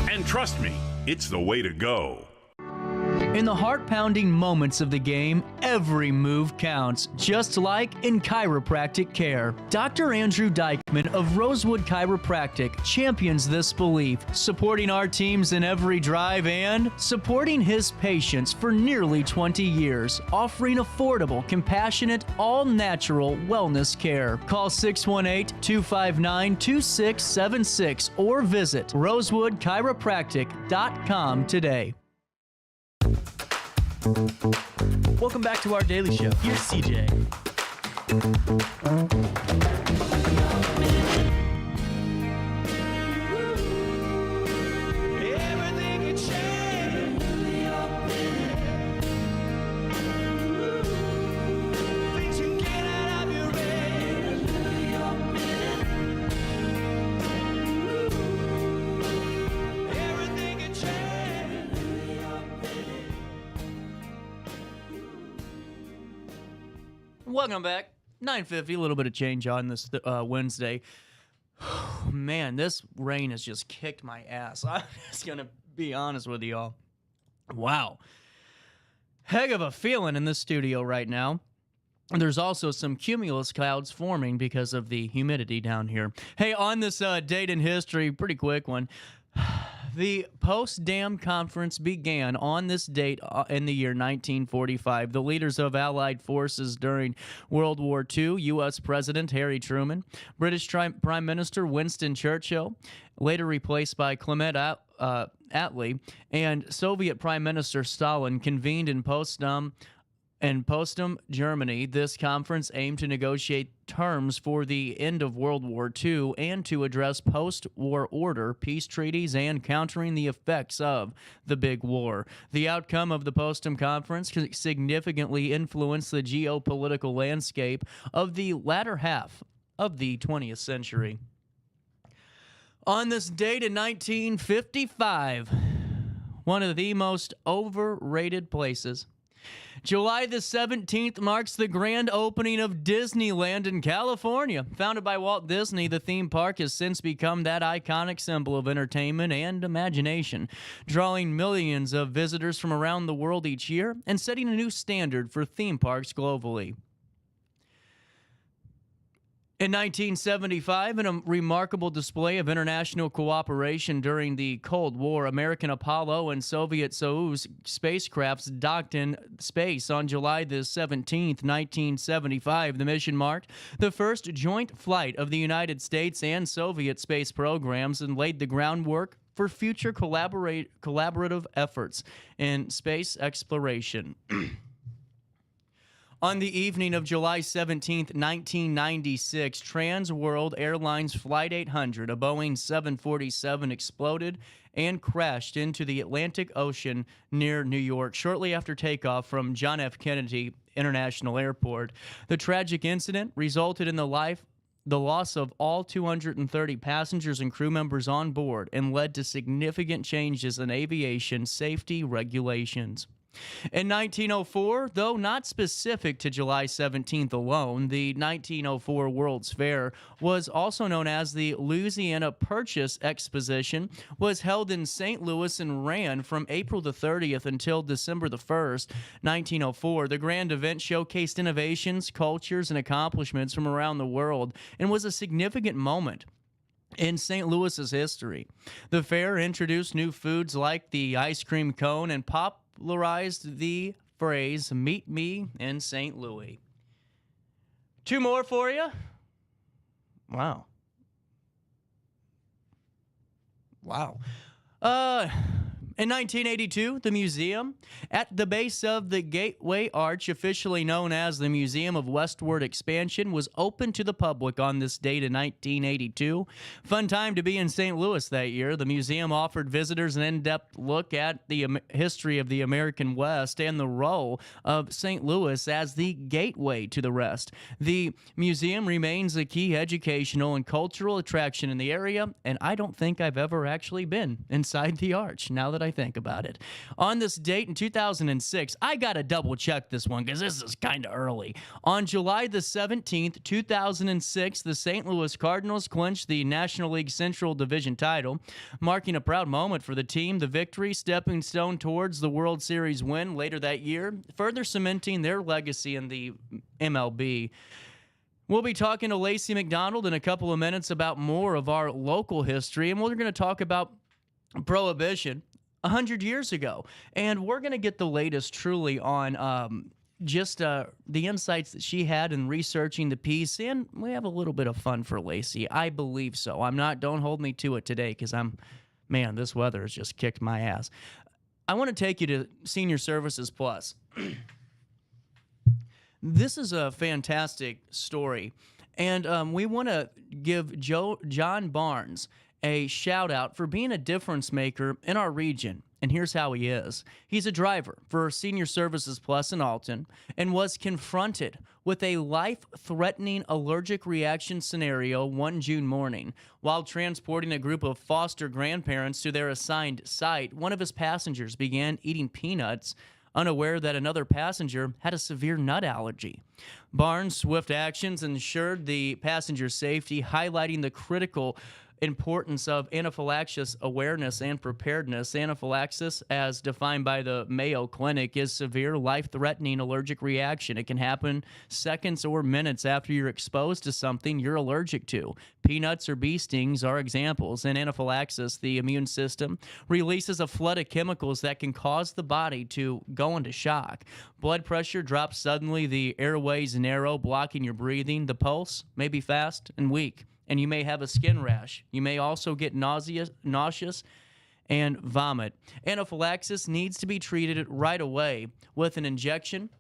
And trust me, it's the way to go. In the heart-pounding moments of the game, every move counts, just like in chiropractic care. Dr. Andrew Dykman of Rosewood Chiropractic champions this belief, supporting our teams in every drive and supporting his patients for nearly 20 years, offering affordable, compassionate, all-natural wellness care. Call 618-259-2676 or visit rosewoodchiropractic.com today. Welcome back to our daily show. Here's CJ. Welcome back. 9:50, a little bit of change on this Wednesday. Man, this rain has just kicked my ass. I'm just going to be honest with y'all. Wow. Heck of a feeling in this studio right now. There's also some cumulus clouds forming because of the humidity down here. Hey, on this date in history, pretty quick one. The Potsdam Conference began on this date in the year 1945. The leaders of Allied forces during World War II, U.S. President Harry Truman, British Prime Minister Winston Churchill, later replaced by Clement Attlee, and Soviet Prime Minister Stalin convened in Potsdam, Germany. This conference aimed to negotiate terms for the end of World War II and to address post-war order, peace treaties, and countering the effects of the Big War. The outcome of the Potsdam Conference significantly influenced the geopolitical landscape of the latter half of the 20th century. On this date in 1955, one of the most overrated places, July the 17th marks the grand opening of Disneyland in California. Founded by Walt Disney, the theme park has since become that iconic symbol of entertainment and imagination, drawing millions of visitors from around the world each year and setting a new standard for theme parks globally. In 1975, in a remarkable display of international cooperation during the Cold War, American Apollo and Soviet Soyuz spacecrafts docked in space on July the 17th, 1975. The mission marked the first joint flight of the United States and Soviet space programs and laid the groundwork for future collaborative efforts in space exploration. On the evening of July 17, 1996, Trans World Airlines Flight 800, a Boeing 747, exploded and crashed into the Atlantic Ocean near New York shortly after takeoff from John F. Kennedy International Airport. The tragic incident resulted in the loss of all 230 passengers and crew members on board and led to significant changes in aviation safety regulations. In 1904, though not specific to July 17th alone, the 1904 World's Fair was also known as the Louisiana Purchase Exposition, was held in St. Louis and ran from April the 30th until December the 1st, 1904. The grand event showcased innovations, cultures, and accomplishments from around the world and was a significant moment in St. Louis's history. The fair introduced new foods like the ice cream cone and popularized the phrase, "Meet me in St. Louis." Two more for you. Wow. In 1982, the museum at the base of the Gateway Arch, officially known as the Museum of Westward Expansion, was open to the public on this date in 1982. Fun time to be in St. Louis that year. The museum offered visitors an in-depth look at the history of the American West and the role of St. Louis as the gateway to the rest. The museum remains a key educational and cultural attraction in the area, and I don't think I've ever actually been inside the arch, now that I think about it. On this date in 2006, I got to double check this one because this is kind of early. On July the 17th, 2006, the St. Louis Cardinals clinched the National League Central Division title, marking a proud moment for the team. The victory, stepping stone towards the World Series win later that year, further cementing their legacy in the MLB. We'll be talking to Lacey McDonald in a couple of minutes about more of our local history, and we're going to talk about Prohibition 100 years ago. And we're going to get the latest truly on just the insights that she had in researching the piece, and we have a little bit of fun for Lacey. I believe so. Don't hold me to it today because man, this weather has just kicked my ass. I want to take you to Senior Services Plus. This is a fantastic story, and we want to give John Barnes a shout out for being a difference maker in our region. And here's how he is. He's a driver for Senior Services Plus in Alton and was confronted with a life-threatening allergic reaction scenario one June morning. While transporting a group of foster grandparents to their assigned site, one of his passengers began eating peanuts, unaware that another passenger had a severe nut allergy. Barnes' swift actions ensured the passenger's safety, highlighting the critical importance of anaphylaxis awareness and preparedness. Anaphylaxis, as defined by the Mayo Clinic, is severe, life-threatening allergic reaction. It can happen seconds or minutes after you're exposed to something you're allergic to. Peanuts or bee stings are examples. In anaphylaxis, the immune system releases a flood of chemicals that can cause the body to go into shock. Blood pressure drops suddenly, the airways narrow, blocking your breathing. The pulse may be fast and weak, and you may have a skin rash. You may also get nauseous and vomit. Anaphylaxis needs to be treated right away with an injection.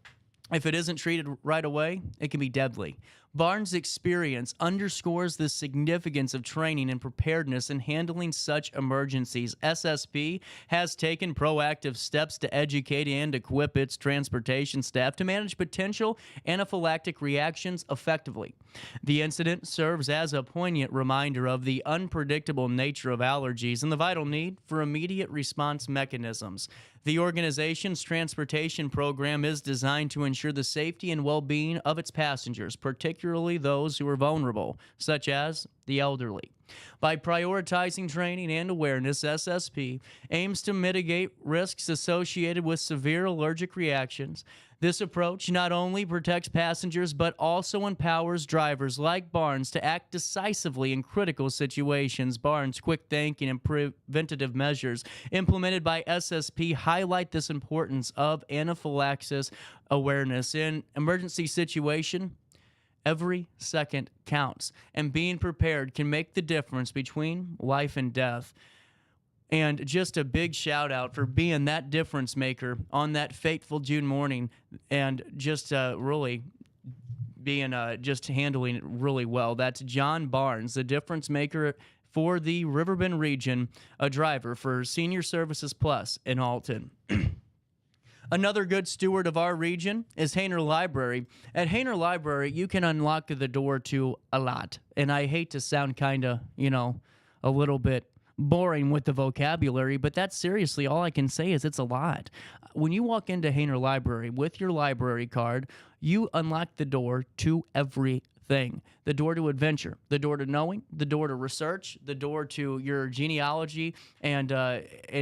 If it isn't treated right away, it can be deadly. Barnes' experience underscores the significance of training and preparedness in handling such emergencies. SSP has taken proactive steps to educate and equip its transportation staff to manage potential anaphylactic reactions effectively. The incident serves as a poignant reminder of the unpredictable nature of allergies and the vital need for immediate response mechanisms. The organization's transportation program is designed to ensure the safety and well-being of its passengers, particularly those who are vulnerable, such as the elderly. By prioritizing training and awareness, SSP aims to mitigate risks associated with severe allergic reactions. This approach not only protects passengers, but also empowers drivers like Barnes to act decisively in critical situations. Barnes' quick thinking and preventative measures implemented by SSP highlight this importance of anaphylaxis awareness. In emergency situation, every second counts, and being prepared can make the difference between life and death. And just a big shout out for being that difference maker on that fateful June morning, and just really being just handling it really well. That's John Barnes, the difference maker for the Riverbend region, a driver for Senior Services Plus in Alton. Another good steward of our region is Hainer Library. At Hainer Library, you can unlock the door to a lot. And I hate to sound kind of, a little bit boring with the vocabulary, but that's seriously all I can say is it's a lot. When you walk into Hainer Library with your library card, you unlock the door to everything. The door to adventure, the door to knowing, the door to research, the door to your genealogy and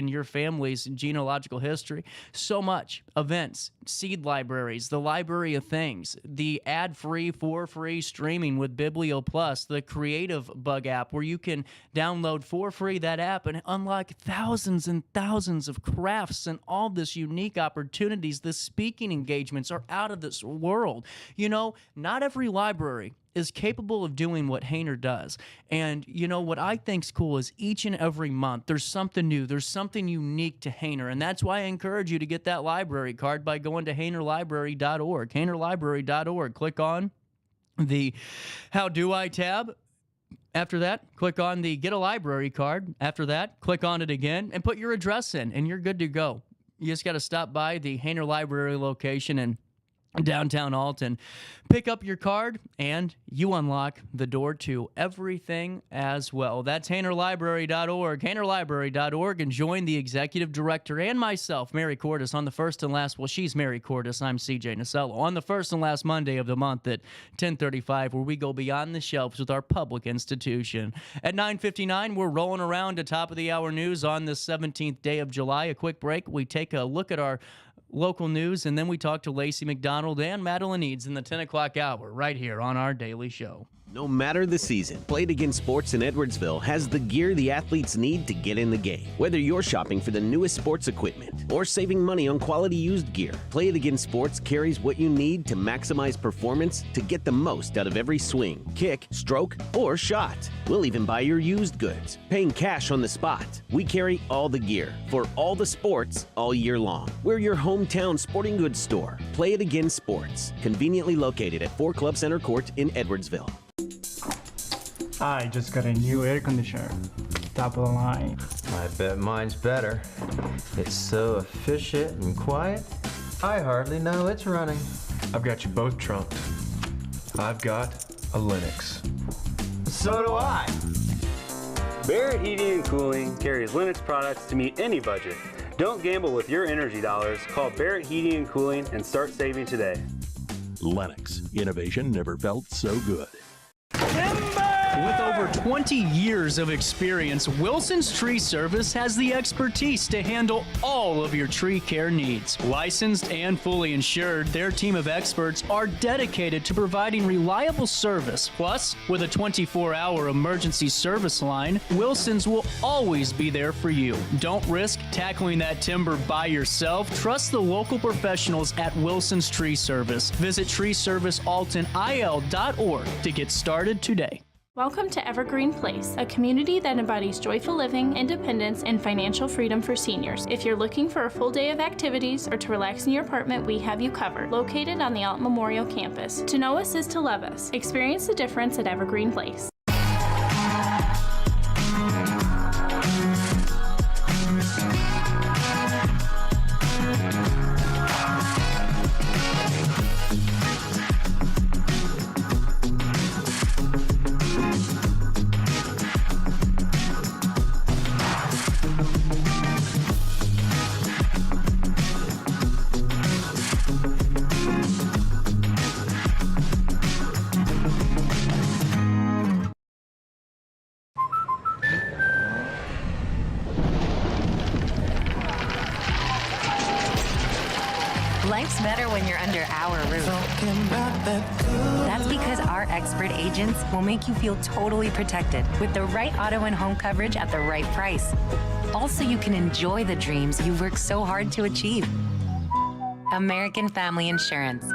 your family's genealogical history. So much. Events, seed libraries, the library of things, the ad-free, for free streaming with Biblio Plus, the Creative Bug app where you can download for free that app and unlock thousands and thousands of crafts and all this unique opportunities. The speaking engagements are out of this world. You know, not every library is capable of doing what Hainer does. And you know what I think's cool is each and every month there's something new, there's something unique to Hainer, and that's why I encourage you to get that library card by going to HainerLibrary.org. HainerLibrary.org. Click on the How Do I tab. After that, click on the Get a Library Card. After that, click on it again and put your address in, and you're good to go. You just got to stop by the Hainer Library location in downtown Alton, pick up your card, and you unlock the door to everything as well. That's HainerLibrary.org, HainerLibrary.org, and join the executive director and myself, Mary Cordes, on the first and last, well, she's Mary Cordes, I'm CJ Nasello, on the first and last Monday of the month at 10:35, where we go beyond the shelves with our public institution. At 9:59, we're rolling around to top of the hour news on the 17th day of July. A quick break. We take a look at our local news, and then we talk to Lacey McDonald and Madeline Eads in the 10 o'clock hour right here on our daily show. No matter the season, Play It Again Sports in Edwardsville has the gear the athletes need to get in the game. Whether you're shopping for the newest sports equipment or saving money on quality used gear, Play It Again Sports carries what you need to maximize performance to get the most out of every swing, kick, stroke, or shot. We'll even buy your used goods, paying cash on the spot. We carry all the gear for all the sports all year long. We're your hometown sporting goods store. Play It Again Sports, conveniently located at 4 Club Center Court in Edwardsville. I just got a new air conditioner. Top of the line. I bet mine's better. It's so efficient and quiet, I hardly know it's running. I've got you both trumped. I've got a Linux. So do I. Barrett Heating and Cooling carries Linux products to meet any budget. Don't gamble with your energy dollars. Call Barrett Heating and Cooling and start saving today. Lennox. Innovation never felt so good. With over 20 years of experience, Wilson's Tree Service has the expertise to handle all of your tree care needs. Licensed and fully insured, their team of experts are dedicated to providing reliable service. Plus, with a 24-hour emergency service line, Wilson's will always be there for you. Don't risk tackling that timber by yourself. Trust the local professionals at Wilson's Tree Service. Visit treeservicealtonil.org to get started today. Welcome to Evergreen Place, a community that embodies joyful living, independence, and financial freedom for seniors. If you're looking for a full day of activities or to relax in your apartment, we have you covered. Located on the Alton Memorial Campus. To know us is to love us. Experience the difference at Evergreen Place. Life's better when you're under our roof. That's because our expert agents will make you feel totally protected with the right auto and home coverage at the right price. Also, you can enjoy the dreams you've worked so hard to achieve. American Family Insurance.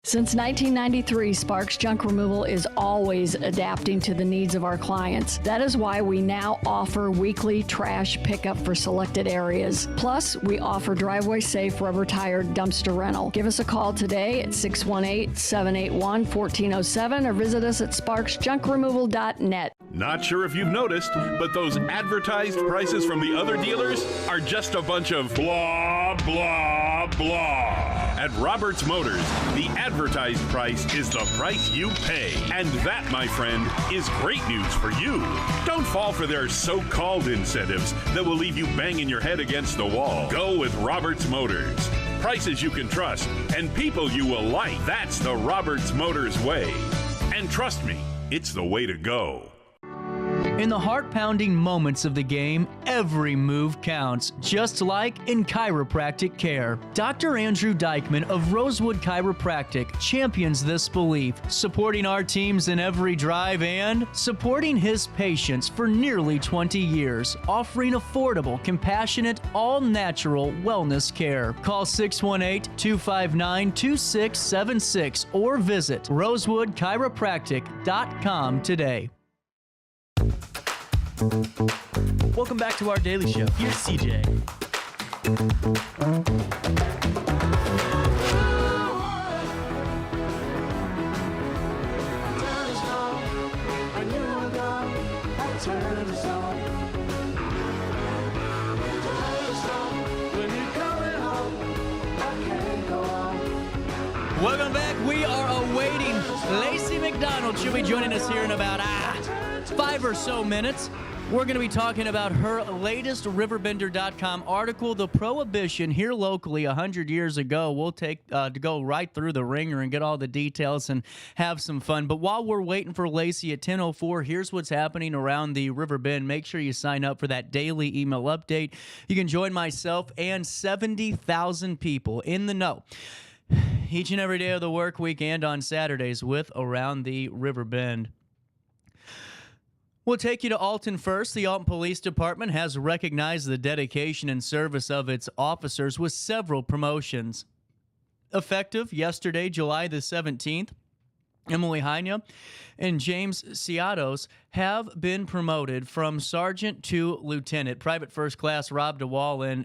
Since 1993, Sparks Junk Removal is always adapting to the needs of our clients. That is why we now offer weekly trash pickup for selected areas. Plus, we offer driveway-safe rubber-tired dumpster rental. Give us a call today at 618-781-1407 or visit us at sparksjunkremoval.net. Not sure if you've noticed, but those advertised prices from the other dealers are just a bunch of blah, blah, blah. At Roberts Motors, the advertised price is the price you pay. And that, my friend, is great news for you. Don't fall for their so-called incentives that will leave you banging your head against the wall. Go with Roberts Motors. Prices you can trust and people you will like. That's the Roberts Motors way. And trust me, it's the way to go. In the heart-pounding moments of the game, every move counts, just like in chiropractic care. Dr. Andrew Dykman of Rosewood Chiropractic champions this belief, supporting our teams in every drive and supporting his patients for nearly 20 years, offering affordable, compassionate, all-natural wellness care. Call 618-259-2676 or visit rosewoodchiropractic.com today. Welcome back to our daily show. Here's CJ. Welcome back. We are awaiting Lacey McDonald. She'll be joining us here in about 5 or so minutes. We're going to be talking about her latest RiverBender.com article, The Prohibition Here Locally 100 Years Ago. We'll take to go right through the ringer and get all the details and have some fun. But while we're waiting for Lacey at 10:04, here's what's happening around the River Bend. Make sure you sign up for that daily email update. You can join myself and 70,000 people in the know each and every day of the work week and on Saturdays with Around the River Bend. We'll take you to Alton first. The Alton Police Department has recognized the dedication and service of its officers with several promotions. Effective yesterday, July the 17th, Emily Heine and James Ciatos have been promoted from sergeant to lieutenant. Private First Class Rob DeWall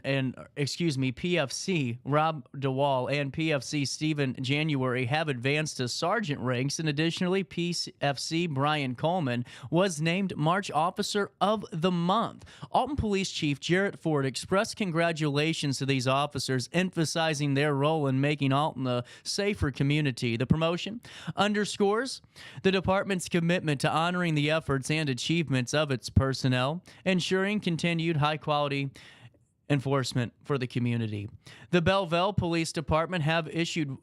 PFC Rob DeWall and PFC Stephen January have advanced to sergeant ranks, and additionally, PFC Brian Coleman was named March Officer of the Month. Alton Police Chief Jarrett Ford expressed congratulations to these officers, emphasizing their role in making Alton a safer community. The promotion underscores the department's commitment to honoring the efforts and achievements of its personnel, ensuring continued high-quality enforcement for the community. The Belleville Police Department have issued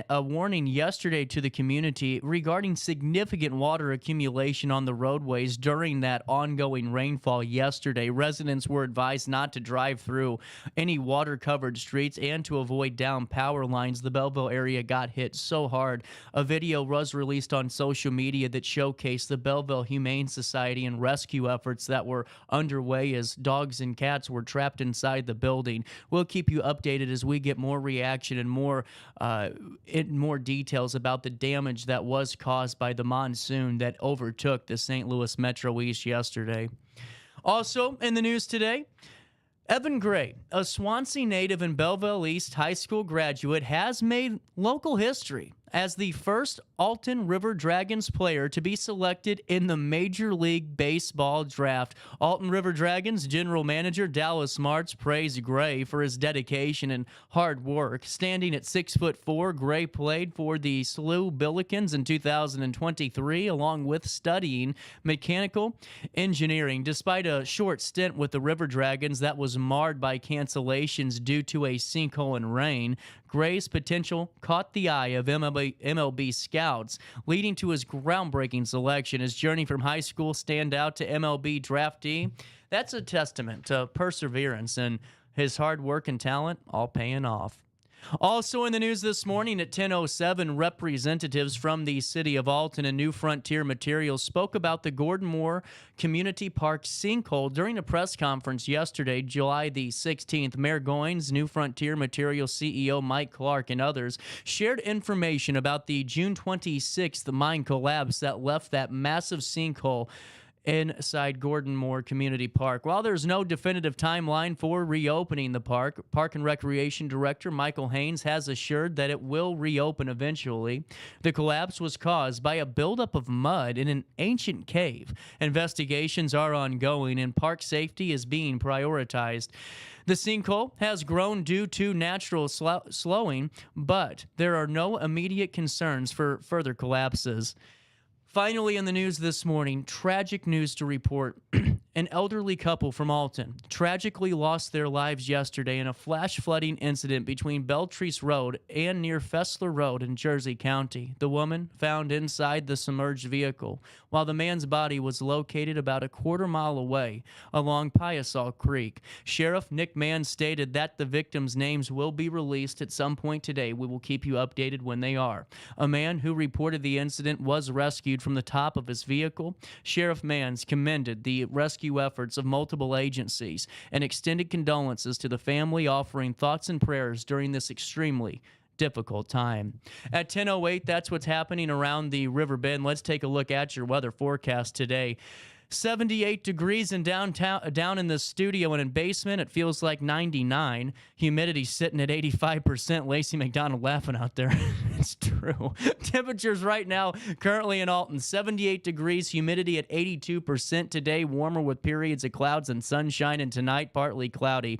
a warning yesterday to the community regarding significant water accumulation on the roadways during that ongoing rainfall yesterday. Residents were advised not to drive through any water-covered streets and to avoid down power lines. The Belleville area got hit so hard. A video was released on social media that showcased the Belleville Humane Society and rescue efforts that were underway as dogs and cats were trapped inside the building. We'll keep you updated as we get more reaction and more details about the damage that was caused by the monsoon that overtook the St. Louis Metro East yesterday. Also in the news today, Evan Gray, a Swansea native and Belleville East High School graduate, has made local history as the first Alton River Dragons player to be selected in the Major League Baseball draft. Alton River Dragons general manager Dallas Martz praised Gray for his dedication and hard work. Standing at 6'4", Gray played for the SLU Billikens in 2023, along with studying mechanical engineering. Despite a short stint with the River Dragons that was marred by cancellations due to a sinkhole and rain, Gray's potential caught the eye of MLB scouts, leading to his groundbreaking selection. His journey from high school standout to MLB draftee, that's a testament to perseverance and his hard work and talent all paying off. Also in the news this morning at 10:07, representatives from the City of Alton and New Frontier Materials spoke about the Gordon Moore Community Park sinkhole during a press conference yesterday, July the 16th. Mayor Goins, New Frontier Materials CEO Mike Clark, and others shared information about the June 26th mine collapse that left that massive sinkhole inside Gordon Moore Community Park. While there's no definitive timeline for reopening the park, Park and Recreation Director Michael Haynes has assured that it will reopen eventually. The collapse was caused by a buildup of mud in an ancient cave. Investigations are ongoing and park safety is being prioritized. The sinkhole has grown due to natural slowing, but there are no immediate concerns for further collapses. Finally, in the news this morning, tragic news to report. An elderly couple from Alton tragically lost their lives yesterday in a flash flooding incident between Beltreese Road and near Fessler Road in Jersey County. The woman found inside the submerged vehicle, while the man's body was located about a quarter-mile away along Piasol Creek. Sheriff Nick Mann stated that the victims' names will be released at some point today. We will keep you updated when they are. A man who reported the incident was rescued from the top of his vehicle. Sheriff Manns commended the rescue efforts of multiple agencies and extended condolences to the family, offering thoughts and prayers during this extremely difficult time. At 10:08, that's what's happening around the Riverbend. Let's take a look at your weather forecast today. 78 degrees in downtown, down in the studio and in basement. It feels like 99. Humidity sitting at 85%. Lacey McDonald laughing out there. It's true. Temperatures right now currently in Alton, 78 degrees. Humidity at 82% today. Warmer with periods of clouds and sunshine, and tonight partly cloudy.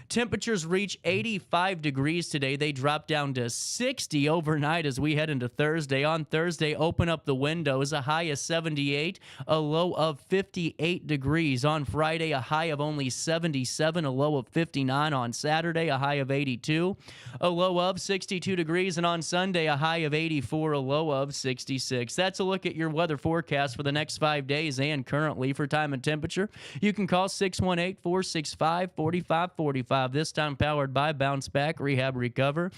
Temperatures reach 85 degrees today. They drop down to 60 overnight as we head into Thursday. On Thursday, open up the windows. A high of 78, a low of 58 degrees. On Friday, a high of only 77, a low of 59. On Saturday, a high of 82, a low of 62 degrees. And on Sunday, a high of 84, a low of 66. That's a look at your weather forecast for the next 5 days and currently for time and temperature. You can call 618-465-4545. This time powered by Bounce Back, Rehab, Recover,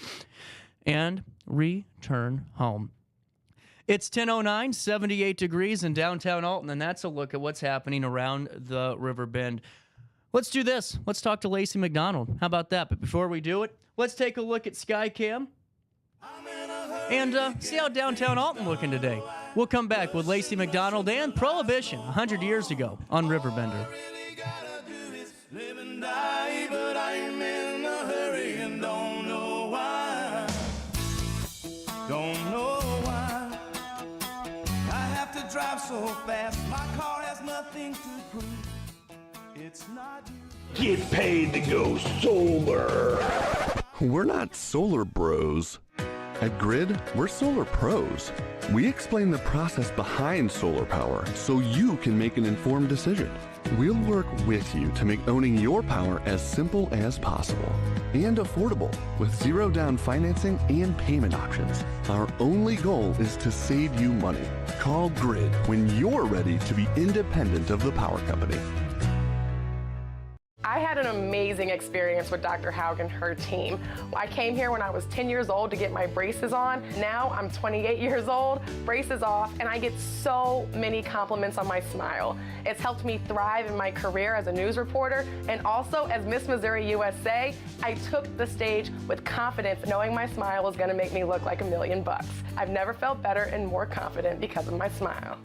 and Return Home. It's 10:09, 78 degrees in downtown Alton, and that's a look at what's happening around the Riverbend. Let's do this. Let's talk to Lacey McDonald. How about that? But before we do it, let's take a look at Skycam and see how downtown Alton looking today. We'll come back with Lacey McDonald and Prohibition 100 years ago on RiverBender. Live and die, but I'm in a hurry and don't know why. Don't know why. I have to drive so fast. My car has nothing to prove. It's not you. Get paid to go solar. We're not solar bros. At Grid, we're solar pros. We explain the process behind solar power so you can make an informed decision. We'll work with you to make owning your power as simple as possible and affordable with zero down financing and payment options. Our only goal is to save you money. Call Grid when you're ready to be independent of the power company. I had an amazing experience with Dr. Haug and her team. I came here when I was 10 years old to get my braces on. Now I'm 28 years old, braces off, and I get so many compliments on my smile. It's helped me thrive in my career as a news reporter, and also as Miss Missouri USA, I took the stage with confidence, knowing my smile was gonna make me look like $1 million. I've never felt better and more confident because of my smile.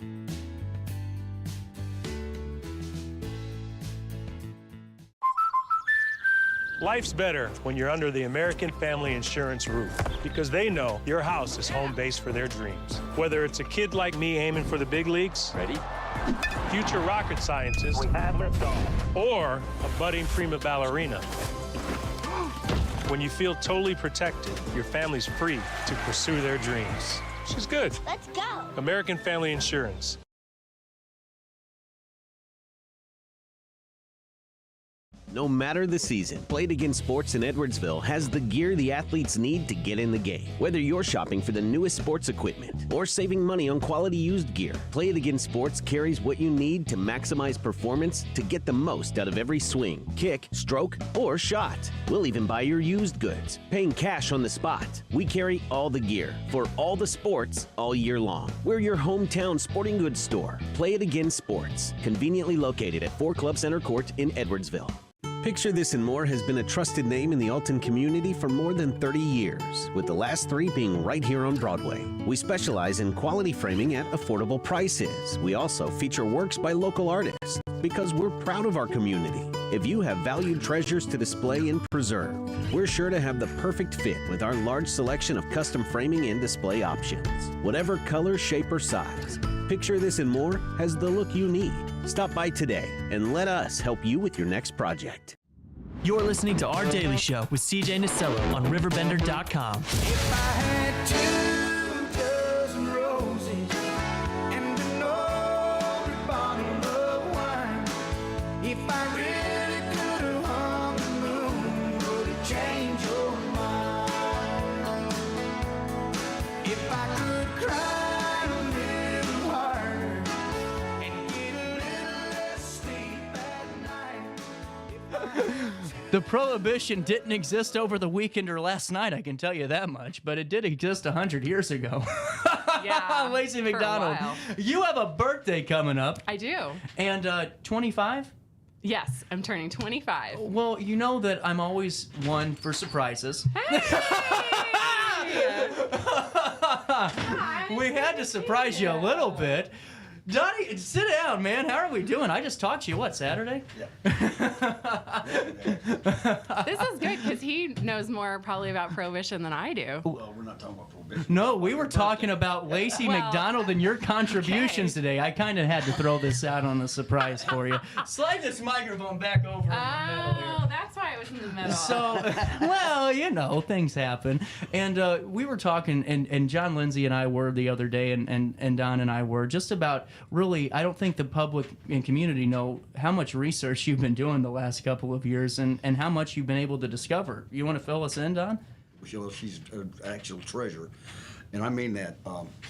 Life's better when you're under the American Family Insurance roof because they know your house is home base for their dreams. Whether it's a kid like me aiming for the big leagues, ready, future rocket scientist, or a budding prima ballerina. When you feel totally protected, your family's free to pursue their dreams. She's good. Let's go. American Family Insurance. No matter the season, Play It Again Sports in Edwardsville has the gear the athletes need to get in the game. Whether you're shopping for the newest sports equipment or saving money on quality used gear, Play It Again Sports carries what you need to maximize performance to get the most out of every swing, kick, stroke, or shot. We'll even buy your used goods, paying cash on the spot. We carry all the gear for all the sports all year long. We're your hometown sporting goods store. Play It Again Sports, conveniently located at 4 Club Center Court in Edwardsville. Picture This and More has been a trusted name in the Alton community for more than 30 years, with the last 3 being right here on Broadway. We specialize in quality framing at affordable prices. We also feature works by local artists because we're proud of our community. If you have valued treasures to display and preserve, we're sure to have the perfect fit with our large selection of custom framing and display options. Whatever color, shape, or size, Picture This and More has the look you need. Stop by today and let us help you with your next project. You're listening to Our Daily Show with CJ Nasello on RiverBender.com. If I had 2 dozen roses and an old bottle of wine, if I really could have hung the moon, would it change your mind? If I could cry a little harder and get a little less sleep at night. The prohibition didn't exist over the weekend or last night, I can tell you that much, but it did exist 100 years ago. Yeah, Lacey for a McDonald, while. you have a birthday coming up. I do. And 25? Yes, I'm turning 25. Well, you know that I'm always one for surprises. We had to surprise you a little bit. Donnie, sit down, man. How are we doing? I just talked to you, what, Saturday? This is good because he knows more probably about Prohibition than I do. Well, we're not talking about Prohibition. No, we were talking about Lacey McDonald and your contributions today. I kind of had to throw this out on a surprise for you. Slide this microphone back over in the middle here. Oh, that's why it was in the middle. So, well, you know, things happen. And we were talking, and John Lindsay and I were the other day, and Don and I were just about really, I don't think the public and community know how much research you've been doing the last couple of years and how much you've been able to discover. You want to fill us in, Don? Well, she's an actual treasure. And I mean that.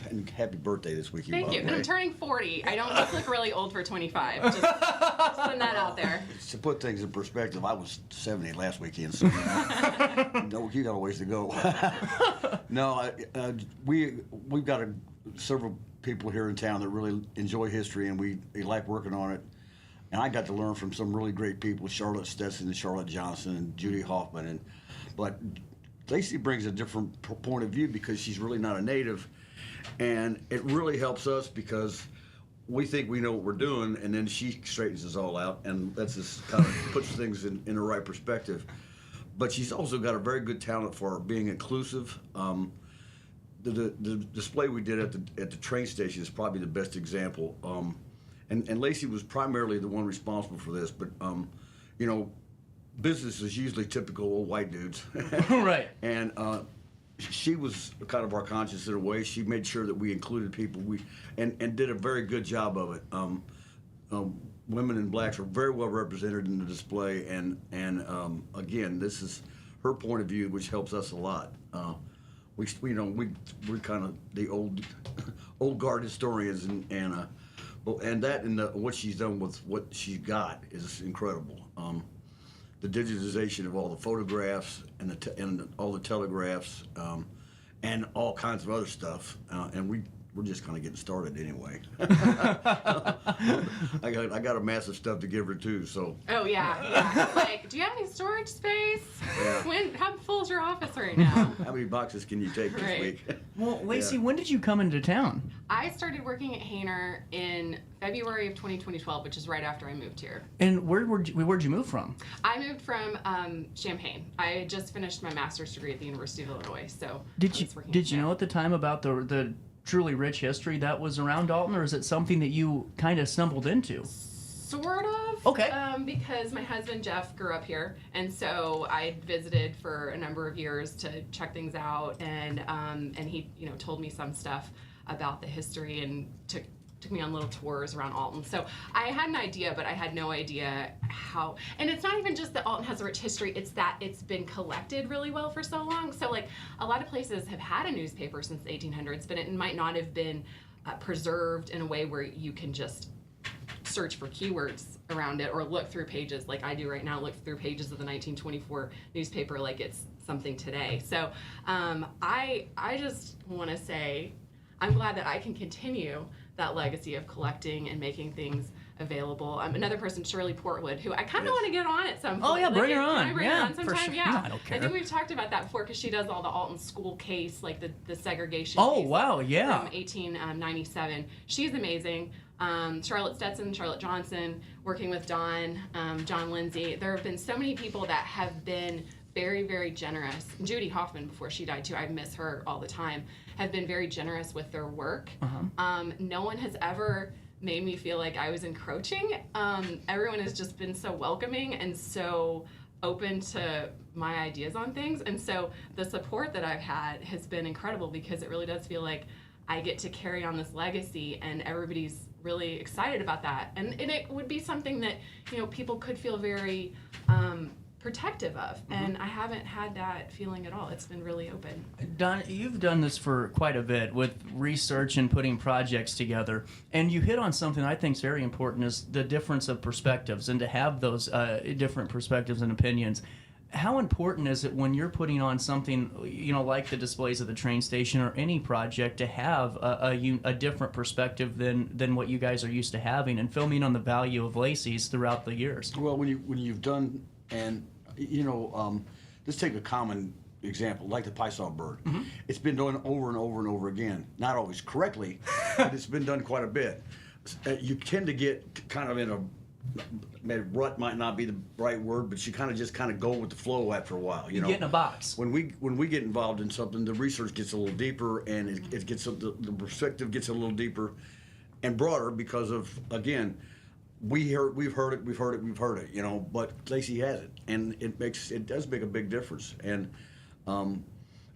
And happy birthday this weekend. Thank you. And I'm turning 40. I don't look really old for 25. Just putting that out there. To put things in perspective, I was 70 last weekend, so no, you got a ways to go. No, we've got several people here in town that really enjoy history, and they like working on it. And I got to learn from some really great people, Charlotte Stetson and Charlotte Johnson and Judy Hoffman. But Lacey brings a different point of view because she's really not a native, and it really helps us because we think we know what we're doing, and then she straightens us all out, and that's just kind of puts things in the right perspective. But she's also got a very good talent for being inclusive. The display we did at the train station is probably the best example. And Lacey was primarily the one responsible for this, but you know, business is usually typical old white dudes. Right. And she was kind of our conscience in a way. She made sure that we included people. And did a very good job of it. Women and blacks were very well represented in the display, and again, this is her point of view, which helps us a lot. We're kind of the old guard historians, and what she's done with what she's got is incredible. The digitization of all the photographs and all the telegraphs, and all kinds of other stuff, and we're just kind of getting started anyway. I got a massive stuff to give her too. So. Oh yeah. Like, do you have any storage space? Yeah. How full is your office right now? How many boxes can you take this week? Well, Lacey, when did you come into town? I started working at Hainer in February of 2012, which is right after I moved here. And where'd you move from? I moved from Champaign. I just finished my master's degree at the University of Illinois. So Did you know at the time about the truly rich history that was around Alton, or is it something that you kind of stumbled into? Sort of. Okay. Because my husband Jeff grew up here, and so I visited for a number of years to check things out, and he told me some stuff about the history and took me on little tours around Alton. So I had an idea, but I had no idea how. And it's not even just that Alton has a rich history, it's that it's been collected really well for so long. So like a lot of places have had a newspaper since the 1800s, but it might not have been preserved in a way where you can just search for keywords around it or look through pages like I do right now, look through pages of the 1924 newspaper like it's something today. So I just want to say I'm glad that I can continue that legacy of collecting and making things available. Another person, Shirley Portwood, who I kind of want to get on at some point. Oh yeah, bring her on. Can I bring her on sometime? For sure. Yeah. No, I don't care. I think we've talked about that before because she does all the Alton school case, like the segregation. Oh case wow, yeah. From 1897. She's amazing. Charlotte Stetson, Charlotte Johnson, working with John Lindsay. There have been so many people that have been very, very generous. Judy Hoffman, before she died too, I miss her all the time, have been very generous with their work. No one has ever made me feel like I was encroaching. Everyone has just been so welcoming and so open to my ideas on things. And so the support that I've had has been incredible, because it really does feel like I get to carry on this legacy, and everybody's really excited about that. And it would be something that, people could feel very protective of. And I haven't had that feeling at all. It's been really open. Don, you've done this for quite a bit with research and putting projects together, and you hit on something I think is very important, is the difference of perspectives, and to have those different perspectives and opinions. How important is it when you're putting on something, like the displays at the train station or any project, to have a different perspective than what you guys are used to having, and filming on the value of Lacey's throughout the years? Well, when you've done, and let's take a common example, like the Paisaw bird. It's been done over and over and over again. Not always correctly, but it's been done quite a bit. You tend to get kind of in a, maybe rut might not be the right word, but you kind of go with the flow after a while. You get in a box. When we get involved in something, the research gets a little deeper, and it gets the perspective gets a little deeper and broader, because of, again, we've heard it, but Lacey has it, and it does make a big difference. And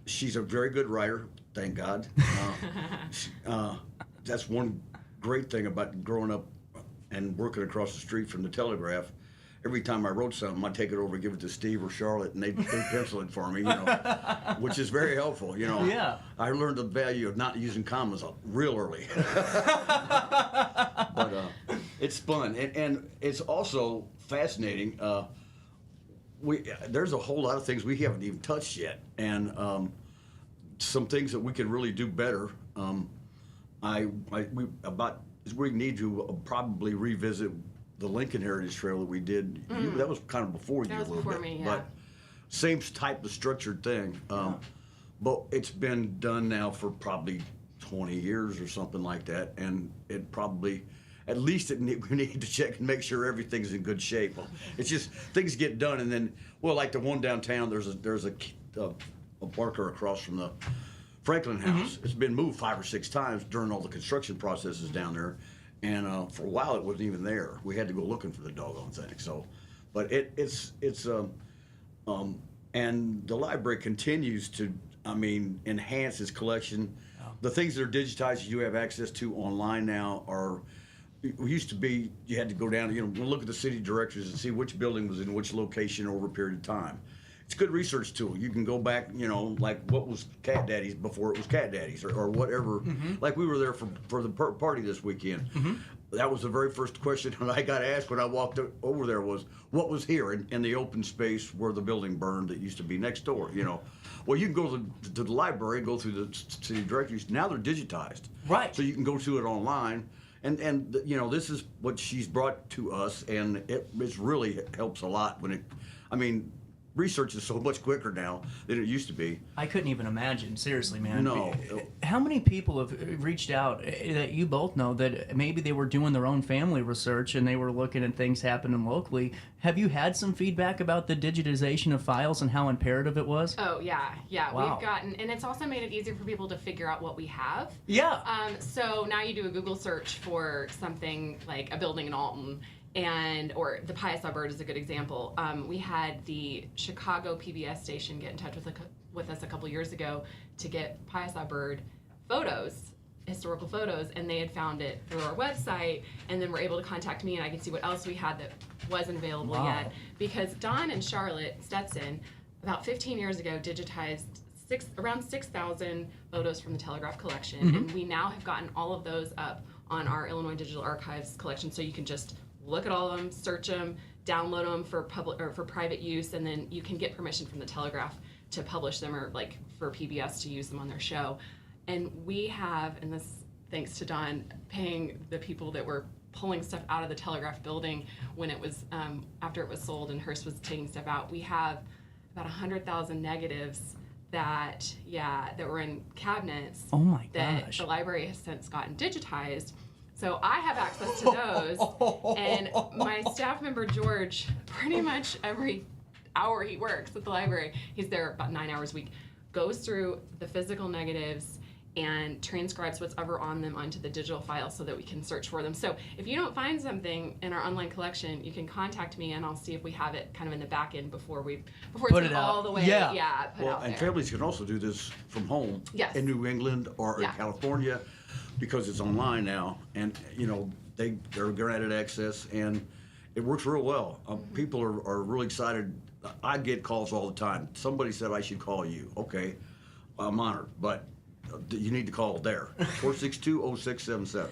she's a very good writer, thank God. That's one great thing about growing up and working across the street from the Telegraph. Every time I wrote something, I'd take it over and give it to Steve or Charlotte, and they'd pencil it for me, which is very helpful, Yeah. I learned the value of not using commas real early. But it's fun, and it's also fascinating. There's a whole lot of things we haven't even touched yet, and some things that we could really do better. We need to probably revisit the Lincoln Heritage Trail that we did. That was kind of before you. That was before me, yeah. But same type of structured thing. But it's been done now for probably 20 years or something like that, and it probably, at least we need to check and make sure everything's in good shape. It's just things get done, and then, like the one downtown, there's a Barker across from the Franklin House. It's been moved 5 or 6 times during all the construction processes down there, and for a while it wasn't even there. We had to go looking for the doggone thing. So, but it's and the library continues to, enhance its collection. The things that are digitized you have access to online now are. It used to be you had to go down, look at the city directories and see which building was in which location over a period of time. It's a good research tool. You can go back, like what was Cat Daddy's before it was Cat Daddy's, or whatever. Like we were there for the party this weekend. That was the very first question I got asked when I walked over there was, what was here in the open space where the building burned that used to be next door, Well, you can go to the library and go through the city directories. Now they're digitized. Right. So you can go to it online. And this is what she's brought to us, and it really helps a lot when research is so much quicker now than it used to be. I couldn't even imagine, seriously, man. No. How many people have reached out that you both know that maybe they were doing their own family research and they were looking at things happening locally? Have you had some feedback about the digitization of files and how imperative it was? Oh, yeah. Wow. We've gotten, and it's also made it easier for people to figure out what we have. Yeah. So now you do a Google search for something like a building in Alton, or the Paisaw bird is a good example. We had the Chicago PBS station get in touch with us a couple years ago to get Paisaw bird photos, historical photos, and they had found it through our website, and then were able to contact me, and I could see what else we had that wasn't available yet. Because Don and Charlotte Stetson, about 15 years ago, digitized around 6,000 photos from the Telegraph collection, and we now have gotten all of those up on our Illinois Digital Archives collection, so you can just look at all of them, search them, download them for public or for private use, and then you can get permission from the Telegraph to publish them, or like for PBS to use them on their show. And we have, and this thanks to Don, paying the people that were pulling stuff out of the Telegraph building when it was after it was sold and Hearst was taking stuff out. We have about 100,000 negatives that were in cabinets. Oh my that gosh. The library has since gotten digitized. So I have access to those, and my staff member George, pretty much every hour he works at the library, he's there about 9 hours a week, goes through the physical negatives and transcribes what's ever on them onto the digital file so that we can search for them. So if you don't find something in our online collection, you can contact me and I'll see if we have it kind of in the back end before Put it's it all out. the way put out and there. families can also do this from home in New England or in California because it's online now, and they're granted access, and it works real well. People are really excited. I get calls all the time. Somebody said I should call you. Okay, I'm honored, but you need to call there. 462-0677,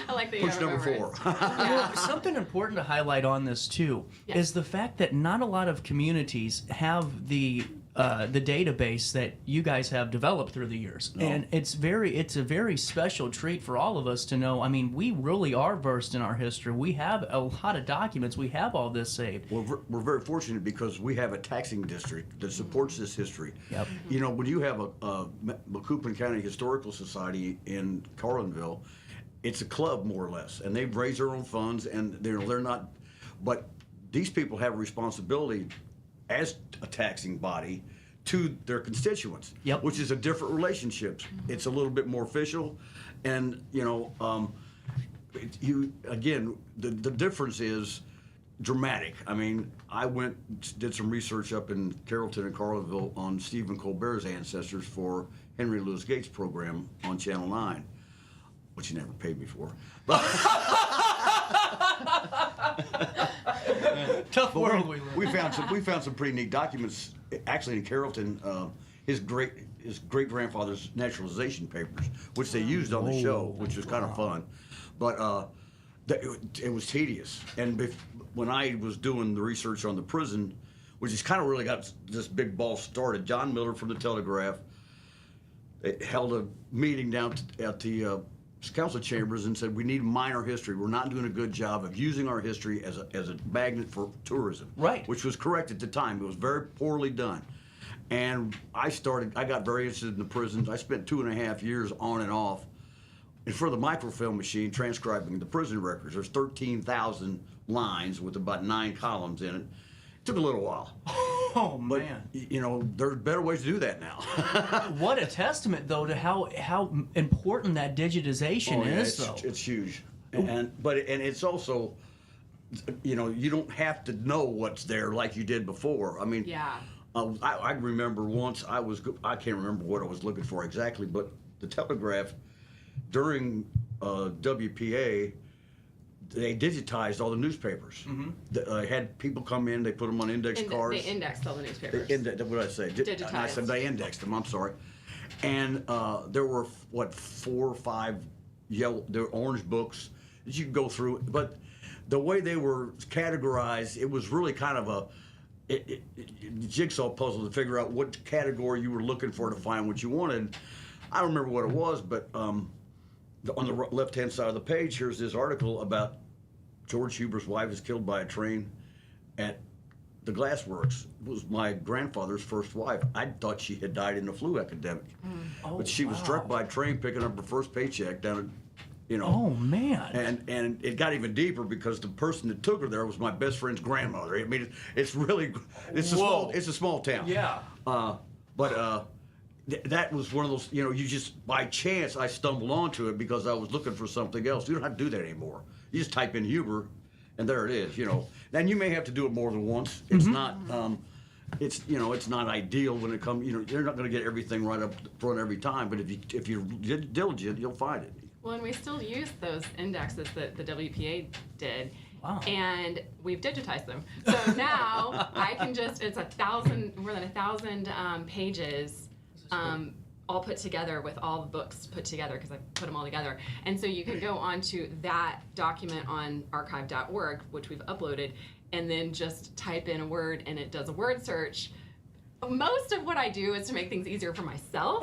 I like that you Push have number it 4. Well, something important to highlight on this too is the fact that not a lot of communities have the database that you guys have developed through the years, and it's a very special treat for all of us to know. I mean, we really are versed in our history. We have a lot of documents. We have all this saved. Well, we're very fortunate because we have a taxing district that supports this history. Yep. When you have a Macoupin County Historical Society in Carlinville, it's a club more or less, and they've raised their own funds, and they're not. But these people have a responsibility as a taxing body to their constituents, which is a different relationship. It's a little bit more official, and the difference is dramatic. I mean, I did some research up in Carrollton and Carlinville on Stephen Colbert's ancestors for Henry Louis Gates' program on Channel 9, which he never paid me for. Tough world we live. We found some pretty neat documents. Actually, in Carrollton, his great grandfather's naturalization papers, which they used on the show, which was kind of fun. But it was tedious. And when I was doing the research on the prison, which is kind of really got this big ball started, John Miller from the Telegraph held a meeting down at the council chambers and said, we need minor history. We're not doing a good job of using our history as a magnet for tourism. Right. Which was correct at the time. It was very poorly done. And I got very interested in the prisons. I spent 2.5 years on and off in front of the microfilm machine transcribing the prison records. There's 13,000 lines with about 9 columns in it. It took a little while. Oh, man. But, there's better ways to do that now. What a testament, though, to how important that digitization is, though. It's huge. And it's also, you don't have to know what's there like you did before. I mean, I remember once I can't remember what I was looking for exactly, but the Telegraph, during WPA, they digitized all the newspapers. They had people come in, they put them on index cards. They indexed all the newspapers. What did I say? Digitized. I said they indexed them, I'm sorry. And there were, 4 or 5 orange books that you could go through. But the way they were categorized, it was really kind of a jigsaw puzzle to figure out what category you were looking for to find what you wanted. I don't remember what it was, but on the left-hand side of the page, here's this article about George Huber's wife was killed by a train at the glassworks. It was my grandfather's first wife. I thought she had died in the flu epidemic. But she was struck by a train picking up her first paycheck down at, Oh, man. And it got even deeper because the person that took her there was my best friend's grandmother. I mean, it's a small town. Yeah. That was one of those, you just, by chance, I stumbled onto it because I was looking for something else. You don't have to do that anymore. You just type in Huber, and there it is, And you may have to do it more than once. It's not, it's not ideal when it comes, you're not going to get everything right up front every time, but if you're diligent, you'll find it. Well, and we still use those indexes that the WPA did. Wow. And we've digitized them. So now I can it's more than 1,000 pages. All put together with all the books put together because I put them all together. And so you can go onto that document on archive.org, which we've uploaded, and then just type in a word and it does a word search. Most of what I do is to make things easier for myself,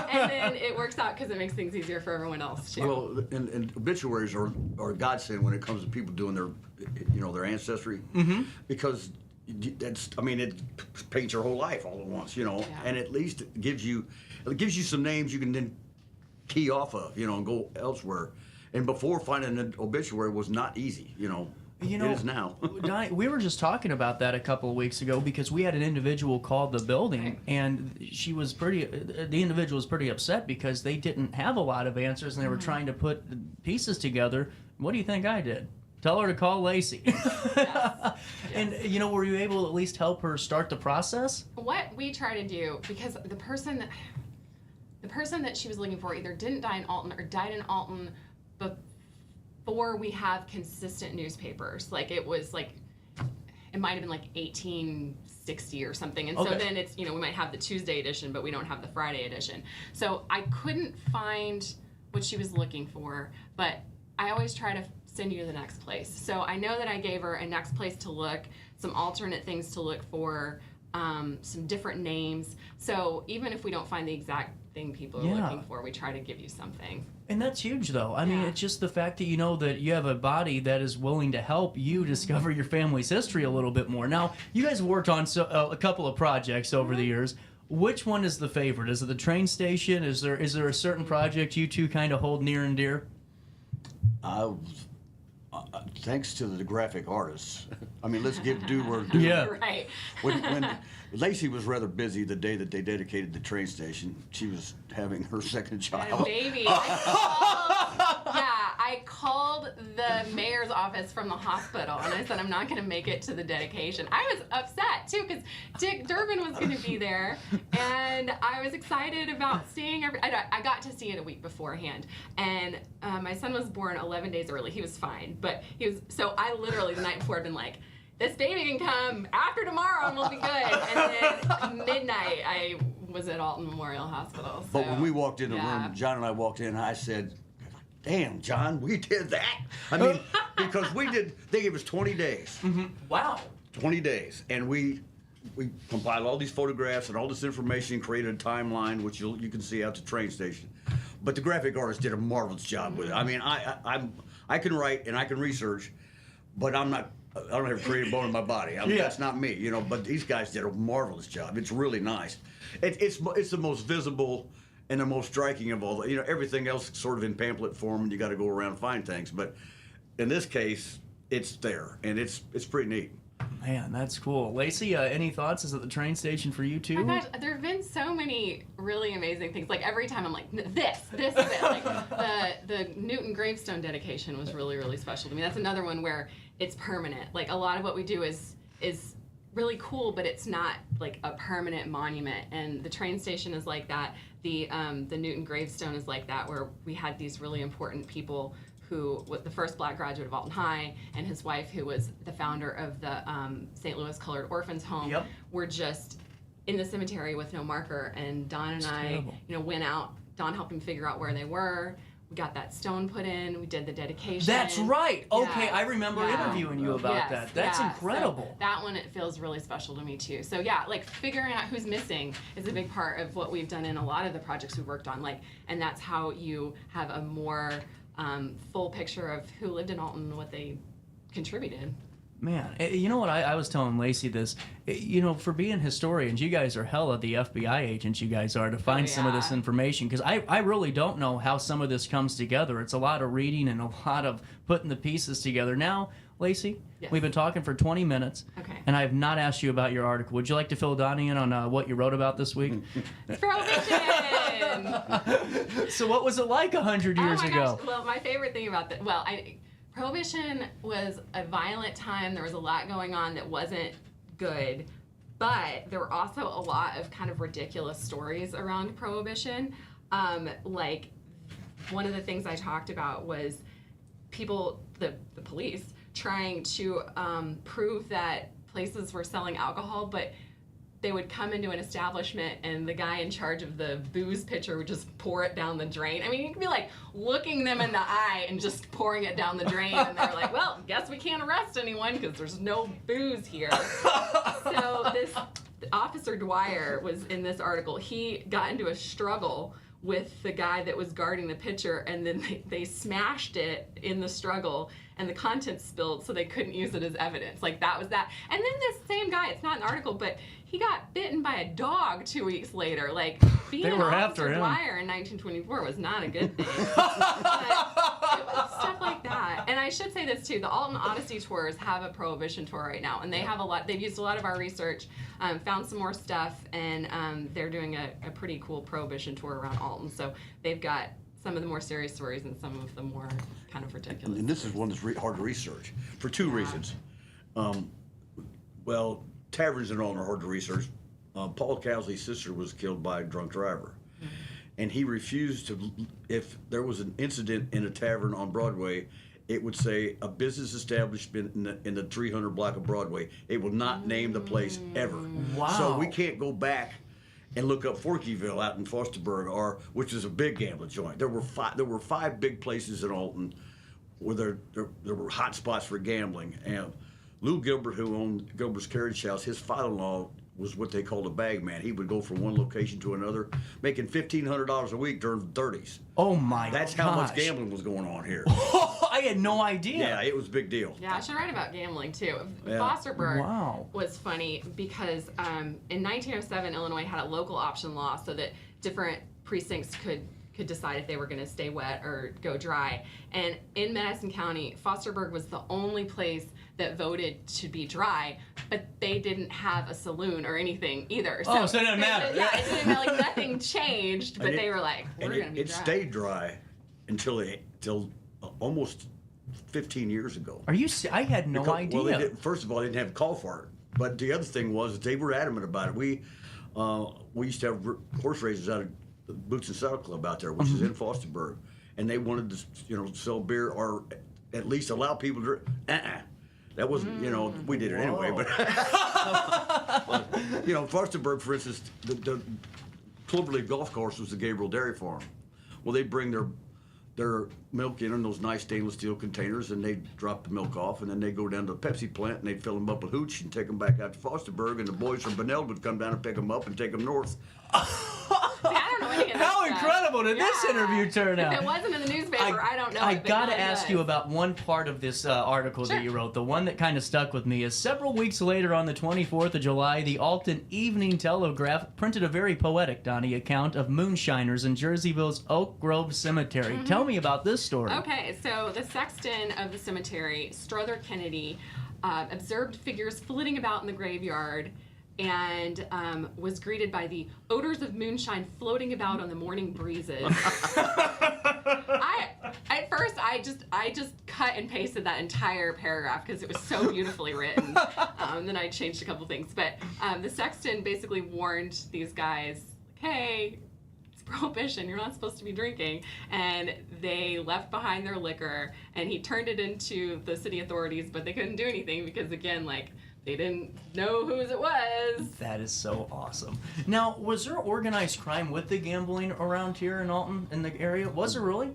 and then it works out because it makes things easier for everyone else too. Well, and obituaries are a godsend when it comes to people doing their ancestry, because it paints your whole life all at once, and at least it gives you some names you can then key off of, and go elsewhere. And before, finding an obituary was not easy, You know, it is now. We were just talking about that a couple of weeks ago because we had an individual call the building, and the individual was pretty upset because they didn't have a lot of answers, and they were trying to put pieces together. What do you think I did? Tell her to call Lacey. Yes. And, you know, were you able to at least help her start the process? What we try to do, because the person that she was looking for either didn't die in Alton or died in Alton before we have consistent newspapers. Like, it was like, it might have been like 1860 or something. And so then it's, you know, we might have the Tuesday edition, but we don't have the Friday edition. So I couldn't find what she was looking for, but I always try to send you to the next place. So I know that I gave her a next place to look, some alternate things to look for, some different names. So even if we don't find the exact thing people are looking for, we try to give you something. And that's huge, though. I mean, it's just the fact that you know that you have a body that is willing to help you discover your family's history a little bit more. Now, you guys have worked on a couple of projects over the years. Which one is the favorite? Is it the train station? Is there a certain project you two kind of hold near and dear? Thanks to the graphic artists. I mean, let's give due where due. Yeah. Right. When Lacey was rather busy the day that they dedicated the train station, she was having her second child. Baby. I called the mayor's office from the hospital, and I said, I'm not going to make it to the dedication. I was upset, too, because Dick Durbin was going to be there, and I was excited about seeing I got to see it a week beforehand, and my son was born 11 days early. He was fine, but so I literally, the night before, had been like, this baby can come after tomorrow and we'll be good. And then midnight, I was at Alton Memorial Hospital. So, but when we walked in the room, John and I walked in, I said, damn, John, we did that. I mean, because they gave us 20 days. Mm-hmm. Wow. 20 days. And we compiled all these photographs and all this information, created a timeline, which you can see out the train station. But the graphic artist did a marvelous job with it. I mean, I can write and I can research, but I don't have a creative bone in my body. That's not me, you know. But these guys did a marvelous job. It's really nice. It's the most visible and the most striking of all. You know, everything else is sort of in pamphlet form, and you got to go around and find things. But in this case, it's there, and it's pretty neat. Man, that's cool. Lacey, any thoughts? Is it the train station for you too? Oh my gosh, there have been so many really amazing things. Like every time I'm like, this. Like the Newton gravestone dedication was really, really special to me. That's another one where it's permanent. Like a lot of what we do is really cool, but it's not like a permanent monument. And the train station is like that. The Newton gravestone is like that, where we had these really important people who was the first black graduate of Alton High, and his wife, who was the founder of the St. Louis Colored Orphans Home, were just in the cemetery with no marker. And Don and I, went out. Don helped him figure out where they were. We got that stone put in. We did the dedication. That's right. Okay, I remember interviewing you about that. That's incredible. So that one, it feels really special to me too. So like figuring out who's missing is a big part of what we've done in a lot of the projects we've worked on. And that's how you have a more full picture of who lived in Alton and what they contributed. Man, you know what? I was telling Lacey this. You know, for being historians, you guys are hella the FBI agents. You guys are to find some of this information, because I really don't know how some of this comes together. It's a lot of reading and a lot of putting the pieces together. Now, Lacey, we've been talking for 20 minutes, and I have not asked you about your article. Would you like to fill Donnie in on what you wrote about this week? Prohibition! So what was it like 100 years ago? Gosh. Well, my favorite thing about that, Prohibition was a violent time. There was a lot going on that wasn't good, but there were also a lot of kind of ridiculous stories around Prohibition. Like, one of the things I talked about was people, the police, trying to prove that places were selling alcohol, but they would come into an establishment and the guy in charge of the booze pitcher would just pour it down the drain. I mean, you could be like looking them in the eye and just pouring it down the drain, and they're like, well, guess we can't arrest anyone because there's no booze here. So this Officer Dwyer was in this article. He got into a struggle with the guy that was guarding the pitcher, and then they smashed it in the struggle, and the contents spilled, so they couldn't use it as evidence. Like, that was that. And then this same guy, it's not an article, but he got bitten by a dog 2 weeks later. Like, being an Officer Dwyer in 1924 was not a good thing. But it was stuff like that. And I should say this too. The Alton Odyssey tours have a prohibition tour right now, and they have a lot. They've used a lot of our research, found some more stuff, and they're doing a pretty cool prohibition tour around Alton. So they've got some of the more serious stories and some of the more kind of ridiculous. And this is one that's hard to research for two reasons. Well, taverns in Alton are hard to research. Paul Cowsley's sister was killed by a drunk driver. And he refused to, if there was an incident in a tavern on Broadway, it would say a business establishment in the 300 block of Broadway. It will not name the place ever. Wow. So we can't go back and look up Forkyville out in Fosterburg, which is a big gambling joint. There were five big places in Alton where there were hot spots for gambling. And Lou Gilbert, who owned Gilbert's Carriage House, his father-in-law was what they called a bag man. He would go from one location to another, making $1,500 a week during the 30s. Oh my That's how much gambling was going on here. I had no idea. Yeah, it was a big deal. Yeah, I should write about gambling too. Yeah. Fosterburg was funny because in 1907, Illinois had a local option law so that different precincts could decide if they were going to stay wet or go dry. And in Madison County, Fosterburg was the only place that voted to be dry, but they didn't have a saloon or anything either. So it didn't matter. Yeah, it didn't matter. Like nothing changed, but they were like, we're going to be dry. It stayed dry until almost 15 years ago. Are you? I had no idea. Well, first of all, they didn't have a call for it. But the other thing was they were adamant about it. We used to have horse races out of the Boots and Saddle Club out there, which is in Fosterburg, and they wanted to sell beer or at least allow people to. That wasn't, we did it anyway. But Fosterburg, for instance, the Cloverleaf Golf Course was the Gabriel Dairy Farm. Well, they bring their milk in those nice stainless steel containers, and they'd drop the milk off, and then they'd go down to the Pepsi plant, and they'd fill them up with hooch and take them back out to Fosterburg, and the boys from Benel would come down and pick them up and take them north. How incredible did this interview turn out? If it wasn't in the newspaper, I don't know. I got to ask you about one part of this article that you wrote. The one that kind of stuck with me is several weeks later on the 24th of July, the Alton Evening Telegraph printed a very poetic, Donnie, account of moonshiners in Jerseyville's Oak Grove Cemetery. Tell me about this story. Okay, so the sexton of the cemetery, Strother Kennedy, observed figures flitting about in the graveyard and was greeted by the odors of moonshine floating about on the morning breezes. At first, I just cut and pasted that entire paragraph because it was so beautifully written. Then I changed a couple things. But the sexton basically warned these guys, hey, it's prohibition, you're not supposed to be drinking. And they left behind their liquor, and he turned it into the city authorities, but they couldn't do anything because, again, they didn't know whose it was. That is so awesome. Now, was there organized crime with the gambling around here in Alton, in the area? Was there really?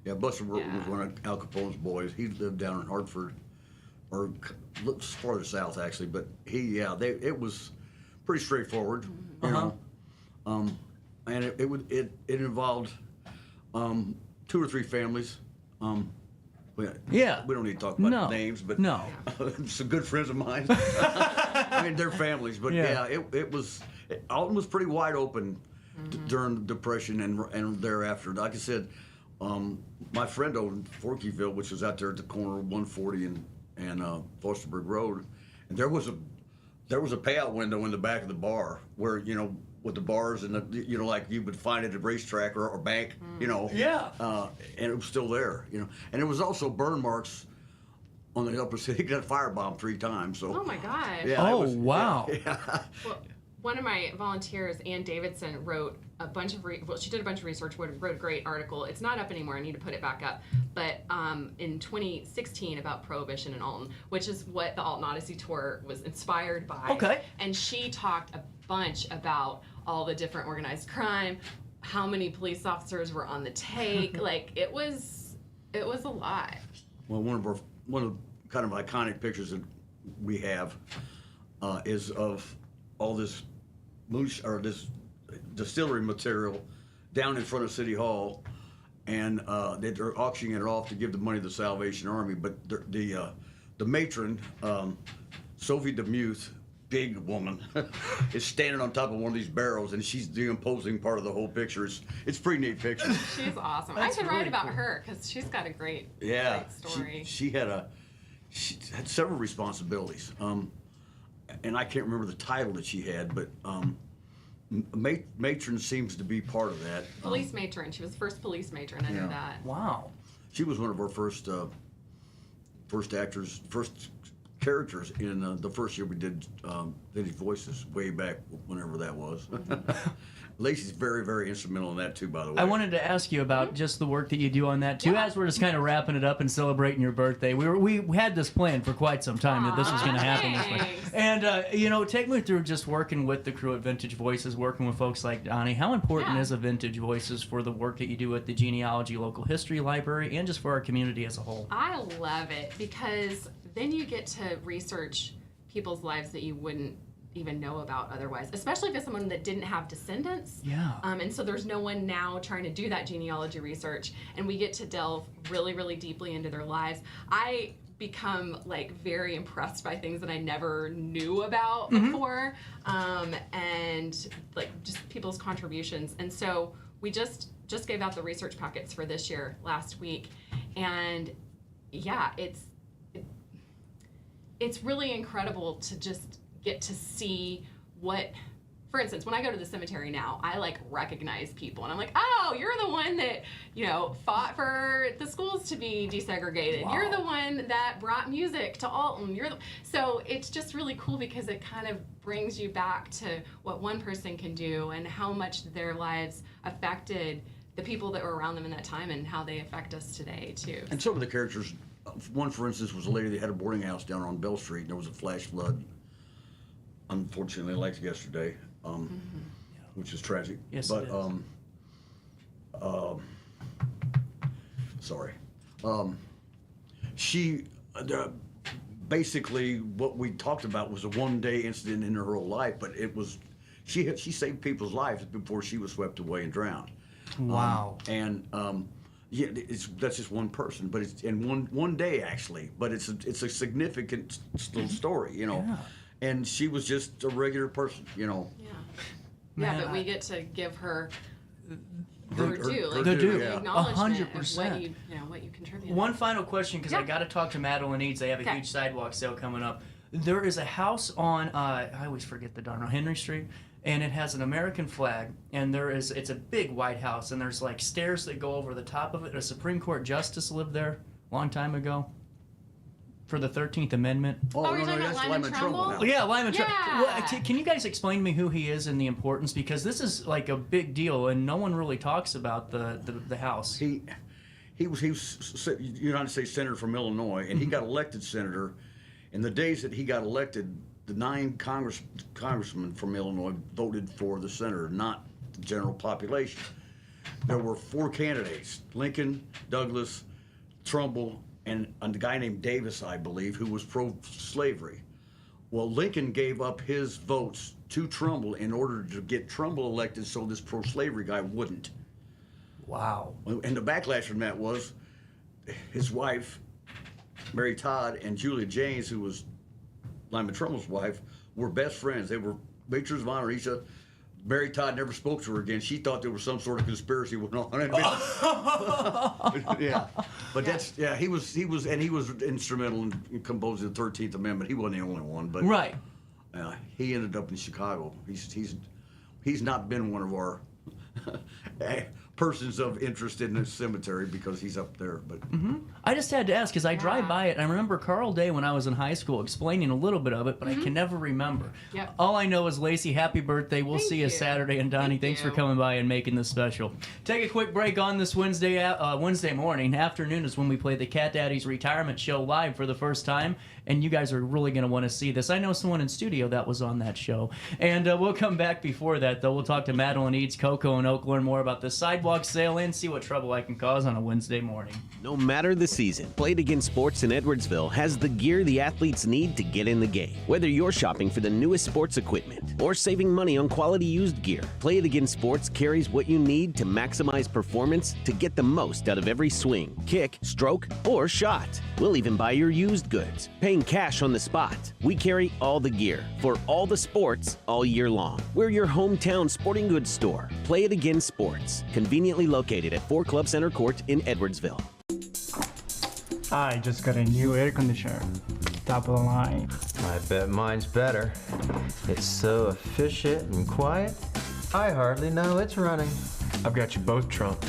Yeah, Buster Burton was one of Al Capone's boys. He lived down in Hartford, or farther south, actually. But it was pretty straightforward, you know. And it involved 2 or 3 families. We don't need to talk about names, but some good friends of mine. I mean, they're families, but Alton was pretty wide open during the Depression and thereafter. Like I said, my friend owned Forkyville, which was out there at the corner of 140 and Fosterburg Road, and there was a payout window in the back of the bar where with the bars and like you would find at a racetrack or bank, and it was still there, and there was also burn marks on the upper city. He got firebombed 3 times. So. Oh my gosh. Yeah, wow. Yeah. Well, one of my volunteers, Ann Davidson, wrote a bunch of she did a bunch of research, wrote a great article. It's not up anymore. I need to put it back up. But in 2016 about Prohibition in Alton, which is what the Alton Odyssey tour was inspired by. Okay. And she talked a bunch about all the different organized crime, how many police officers were on the take. It was a lot. Well, one of kind of iconic pictures that we have is of all this this distillery material down in front of City Hall, and they're auctioning it off to give the money to the Salvation Army. But the matron, Sophie DeMuth, big woman is standing on top of one of these barrels, and she's the imposing part of the whole picture. It's a pretty neat picture. She's awesome. That's I could really write about cool. her because she's got a great story. She had several responsibilities, and I can't remember the title that she had, but matron seems to be part of that. Police matron. She was the first police matron. I know that. Wow. She was one of our first characters in the first year we did Vintage Voices, way back whenever that was. Lacey's very, very instrumental in that too, by the way. I wanted to ask you about just the work that you do on that too. As we're just kind of wrapping it up and celebrating your birthday, we had this plan for quite some time that this was going to happen this way. And take me through just working with the crew at Vintage Voices, working with folks like Donnie. How important is a Vintage Voices for the work that you do at the Genealogy Local History Library and just for our community as a whole? I love it because then you get to research people's lives that you wouldn't even know about otherwise, especially if it's someone that didn't have descendants. Yeah. And so there's no one now trying to do that genealogy research, and we get to delve really, really deeply into their lives. I become very impressed by things that I never knew about before, and just people's contributions. And so we just gave out the research packets for this year last week, and yeah, it's really incredible to just get to see what, for instance, when I go to the cemetery now, I recognize people, and I'm like, oh, you're the one that fought for the schools to be desegregated. Wow. You're the one that brought music to Alton. So it's just really cool because it kind of brings you back to what one person can do and how much their lives affected the people that were around them in that time and how they affect us today too. And some of the characters, one for instance was a lady that had a boarding house down on Bell Street, and there was a flash flood, unfortunately, like yesterday, which is tragic. Yes, but it is. She basically what we talked about was a one-day incident in her whole life, but it was she saved people's lives before she was swept away and drowned. Wow. That's just one person, but it's in one day actually, but it's a significant little story, Yeah. And she was just a regular person, Yeah, but we get to give her her due, her due, the acknowledgement 100%. of what you contributed. One final question, because I got to talk to Madeline Eads. They have a huge sidewalk sale coming up. There is a house on I always forget the darn Henry Street, and it has an American flag, and it's a big white house, and there's stairs that go over the top of it. A Supreme Court justice lived there a long time ago for the 13th Amendment. Oh, you're talking about Lyman Trumbull? Yeah, Lyman Trumbull. Yeah. Well, can you guys explain to me who he is and the importance? Because this is a big deal, and no one really talks about the house. He was United States Senator from Illinois, and he got elected senator. In the days that he got elected, the 9 congressmen from Illinois voted for the senator, not the general population. There were 4 candidates: Lincoln, Douglas, Trumbull, and a guy named Davis, I believe, who was pro-slavery. Well, Lincoln gave up his votes to Trumbull in order to get Trumbull elected so this pro-slavery guy wouldn't. Wow. And the backlash from that was his wife, Mary Todd, and Julia James, who was Lyman Trumbull's wife, were best friends. They were matrons of honor. Mary Todd never spoke to her again. She thought there was some sort of conspiracy going on. Yeah, but he was instrumental in composing the 13th Amendment. He wasn't the only one, but right. He ended up in Chicago. He's not been one of our persons of interest in the cemetery because he's up there. But I just had to ask because I drive by it and I remember Carl Day when I was in high school explaining a little bit of it, but I can never remember. Yep. All I know is Lacey, happy birthday. We'll see you Saturday. And Donnie, thanks for coming by and making this special. Take a quick break on this Wednesday morning. Afternoon is when we play the Cat Daddy's Retirement Show live for the first time, and you guys are really going to want to see this. I know someone in studio that was on that show. And we'll come back before that, though. We'll talk to Madeline Eads, Coco Oak, learn more about the sidewalk sidewalk sale and see what trouble I can cause on a Wednesday morning. No matter the season, Play It Again Sports in Edwardsville has the gear the athletes need to get in the game. Whether you're shopping for the newest sports equipment or saving money on quality used gear, Play It Again Sports carries what you need to maximize performance to get the most out of every swing, kick, stroke, or shot. We'll even buy your used goods, paying cash on the spot. We carry all the gear for all the sports all year long. We're your hometown sporting goods store. Play It Again Sports, conveniently located at 4 Club Center Court in Edwardsville. I just got a new air conditioner. Top of the line. I bet mine's better. It's so efficient and quiet, I hardly know it's running. I've got you both trumped.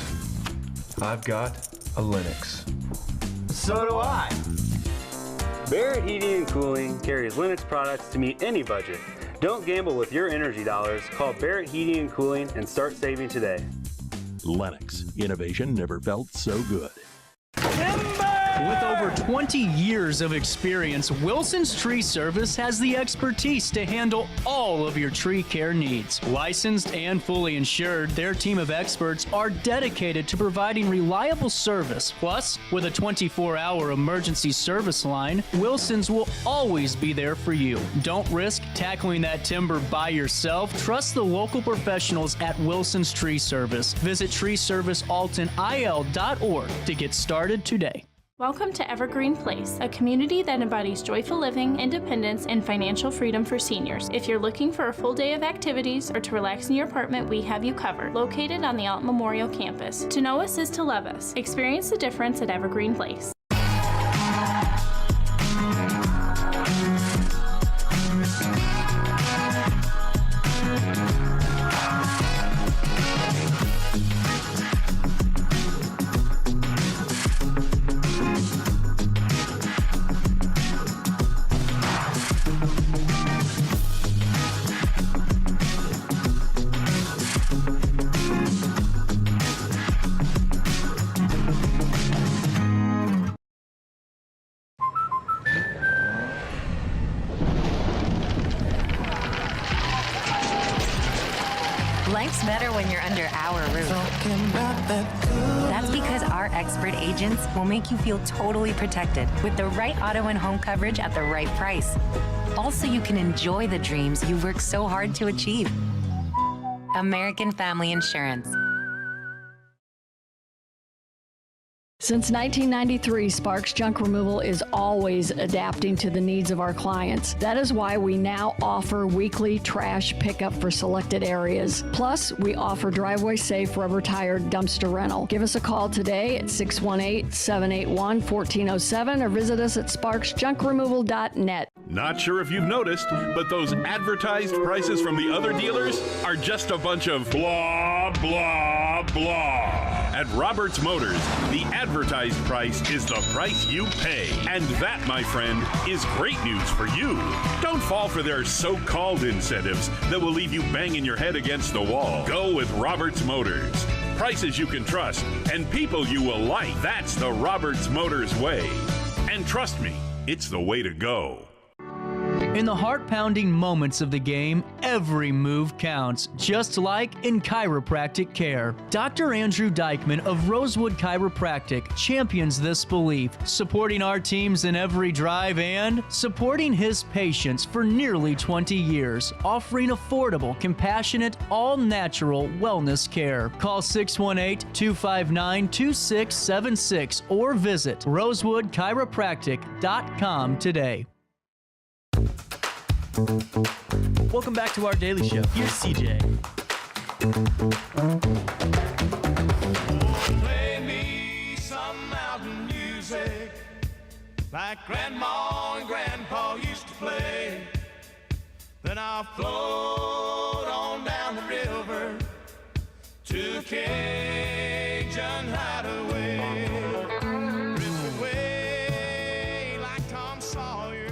I've got a Linux. So do I. Barrett Heating and Cooling carries Linux products to meet any budget. Don't gamble with your energy dollars. Call Barrett Heating and Cooling and start saving today. Lennox. Innovation never felt so good. With over 20 years of experience, Wilson's Tree Service has the expertise to handle all of your tree care needs. Licensed and fully insured, their team of experts are dedicated to providing reliable service. Plus, with a 24-hour emergency service line, Wilson's will always be there for you. Don't risk tackling that timber by yourself. Trust the local professionals at Wilson's Tree Service. Visit treeservicealtonil.org to get started today. Welcome to Evergreen Place, a community that embodies joyful living, independence, and financial freedom for seniors. If you're looking for a full day of activities or to relax in your apartment, we have you covered. Located on the Alton Memorial Campus. To know us is to love us. Experience the difference at Evergreen Place. Life's better when you're under our roof. That's because our expert agents will make you feel totally protected with the right auto and home coverage at the right price. Also, you can enjoy the dreams you've worked so hard to achieve. American Family Insurance. Since 1993, Sparks Junk Removal is always adapting to the needs of our clients. That is why we now offer weekly trash pickup for selected areas. Plus, we offer driveway-safe rubber-tired dumpster rental. Give us a call today at 618-781-1407 or visit us at sparksjunkremoval.net. Not sure if you've noticed, but those advertised prices from the other dealers are just a bunch of blah, blah, blah. At Roberts Motors, the advertised price is the price you pay. And that, my friend, is great news for you. Don't fall for their so-called incentives that will leave you banging your head against the wall. Go with Roberts Motors. Prices you can trust and people you will like. That's the Roberts Motors way. And trust me, it's the way to go. In the heart-pounding moments of the game, every move counts, just like in chiropractic care. Dr. Andrew Dykman of Rosewood Chiropractic champions this belief, supporting our teams in every drive and supporting his patients for nearly 20 years, offering affordable, compassionate, all-natural wellness care. Call 618-259-2676 or visit rosewoodchiropractic.com today. Welcome back to our daily show. Here's CJ. Play me some mountain music like Grandma and Grandpa used to play. Then I'll float on down the river to a Cajun hideaway. Drift away like Tom Sawyer.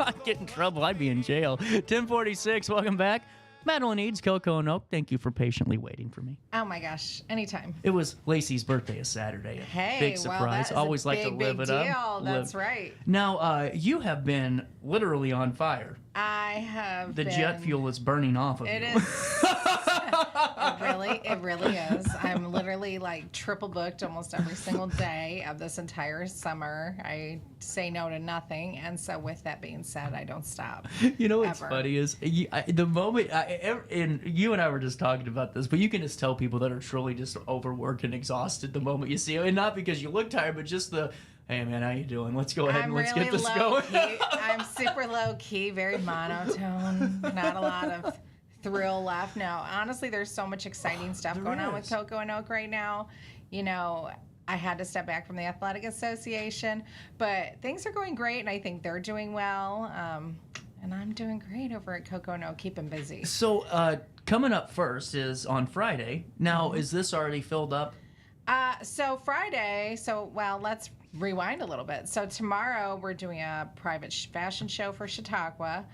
I'd get in trouble. I'd be in jail. 1046, welcome back. Madeline Eads, Coco Oak, thank you for patiently waiting for me. Oh my gosh, anytime. It was Lacey's birthday is Saturday. Hey, big surprise. well, that is Always a like to big, live big it deal. up. That's right. Now, you have been literally on fire. I have The jet fuel is burning off of you. It is. It really is. I'm literally like triple booked almost every single day of this entire summer. I say no to nothing, and so with that being said, I don't stop. You know what's ever. funny is the moment, and you and I were just talking about this, but you can just tell people that are truly just overworked and exhausted the moment you see them, and not because you look tired, but just the, hey man, how you doing? Let's go ahead and let's get this going. I'm super low key, very monotone. Not a lot of thrill left. No, honestly, there's so much exciting stuff going on with Coco and Oak right now. You know, I had to step back from the Athletic Association, but things are going great, and I think they're doing well. And I'm doing great over at Coco and Oak, keeping busy. So coming up first is on Friday. Now, is this already filled up? So Friday, let's rewind a little bit. So tomorrow we're doing a private fashion show for Chautauqua.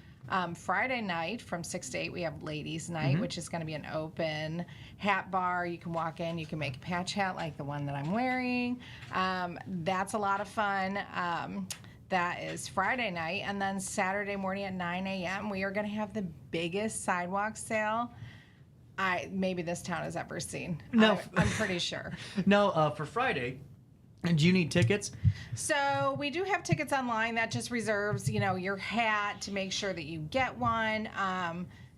Friday night from 6 to 8 we have ladies night, which is going to be an open hat bar. You can walk in, you can make a patch hat like the one that I'm wearing. That's a lot of fun. That is Friday night. And then Saturday morning at 9 a.m. we are going to have the biggest sidewalk sale maybe this town has ever seen. No. I'm pretty sure. No, for Friday, do you need tickets? So we do have tickets online. That just reserves, your hat to make sure that you get one.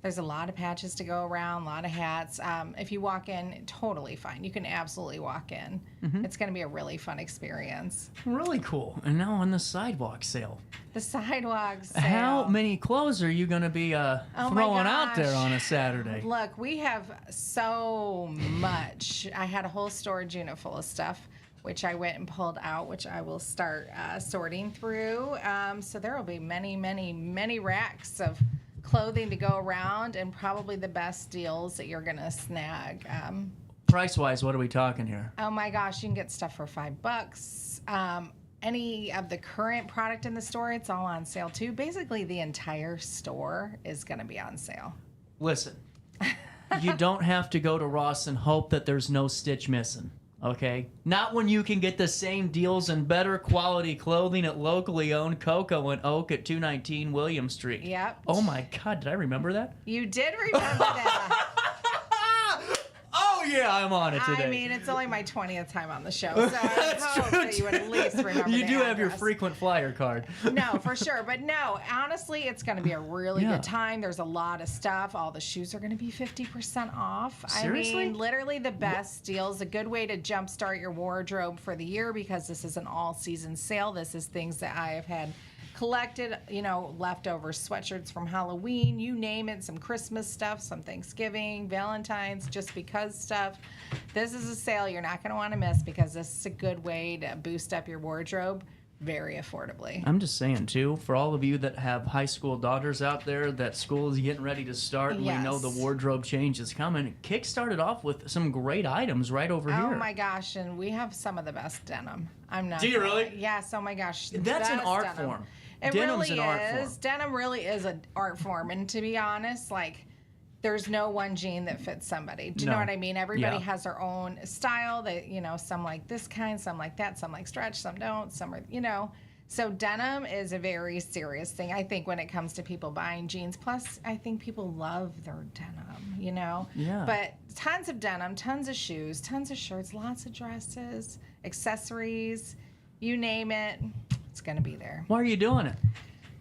There's a lot of patches to go around, a lot of hats. If you walk in, totally fine. You can absolutely walk in. It's going to be a really fun experience. Really cool. And now on the sidewalk sale. The sidewalk sale. How many clothes are you going to be throwing out there on a Saturday? Look, we have so much. I had a whole storage unit full of stuff, which I went and pulled out, which I will start sorting through. So there will be many, many, many racks of clothing to go around, and probably the best deals that you're going to snag. Price-wise, what are we talking here? Oh my gosh, you can get stuff for $5. Any of the current product in the store, it's all on sale too. Basically, the entire store is going to be on sale. Listen, you don't have to go to Ross and hope that there's no stitch missing. Okay? Not when you can get the same deals and better quality clothing at locally owned Coco and Oak at 219 William Street. Yep. Oh my God, did I remember that? You did remember that. Oh yeah, I'm on it today. I mean, it's only my 20th time on the show, so I hope that you would at least remember You the do have your address. frequent flyer card. No, for sure. But no, honestly, it's going to be a really good time. There's a lot of stuff. All the shoes are going to be 50% off. Seriously? I mean, literally the best deals. A good way to jumpstart your wardrobe for the year, because this is an all-season sale. This is things that I have had collected, leftover sweatshirts from Halloween, you name it, some Christmas stuff, some Thanksgiving, Valentine's, just because stuff. This is a sale you're not going to want to miss, because this is a good way to boost up your wardrobe very affordably. I'm just saying, too, for all of you that have high school daughters out there, that school is getting ready to start, and we know the wardrobe change is coming. Kick started off with some great items right over here. Oh my gosh, and we have some of the best denim. I'm not. Do you really? Yes. Oh my gosh. That's an best art denim. form. It Denim's really an art is. form. Denim really is an art form, and to be honest, there's no one jean that fits somebody. Do you know what I mean? Everybody has their own style. That some like this kind, some like that, some like stretch, some don't, some are So denim is a very serious thing, I think, when it comes to people buying jeans. Plus, I think people love their denim, Yeah. But tons of denim, tons of shoes, tons of shirts, lots of dresses, accessories, you name it, it's going to be there. Why are you doing it?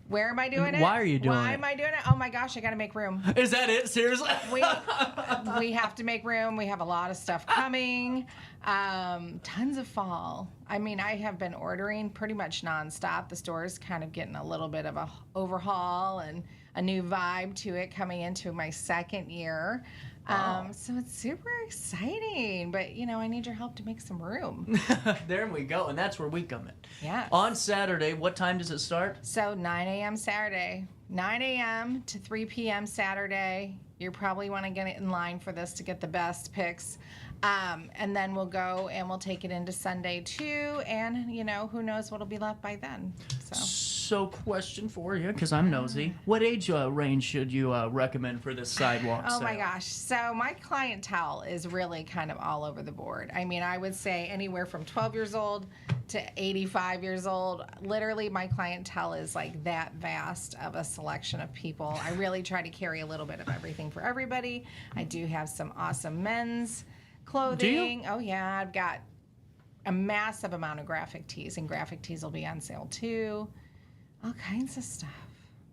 Where am I doing it? Why are you doing Why it? am I doing it? Oh my gosh, I got to make room. Is that it? Seriously? We have to make room. We have a lot of stuff coming. Tons of fall. I mean, I have been ordering pretty much nonstop. The store is kind of getting a little bit of a overhaul and a new vibe to it coming into my second year. So it's super exciting, but I need your help to make some room. There we go, and that's where we come in. Yes. On Saturday, what time does it start? So 9 a.m. Saturday. 9 a.m. to 3 p.m. Saturday. You probably want to get in line for this to get the best picks. And then we'll go and we'll take it into Sunday too. And, who knows what'll be left by then. So question for you, because I'm nosy. What age range should you recommend for this sidewalk Oh sale? my gosh. So my clientele is really kind of all over the board. I mean, I would say anywhere from 12 years old to 85 years old. Literally, my clientele is like that vast of a selection of people. I really try to carry a little bit of everything for everybody. I do have some awesome men's clothing. Do you? Oh, yeah. I've got a massive amount of graphic tees, and graphic tees will be on sale too. All kinds of stuff.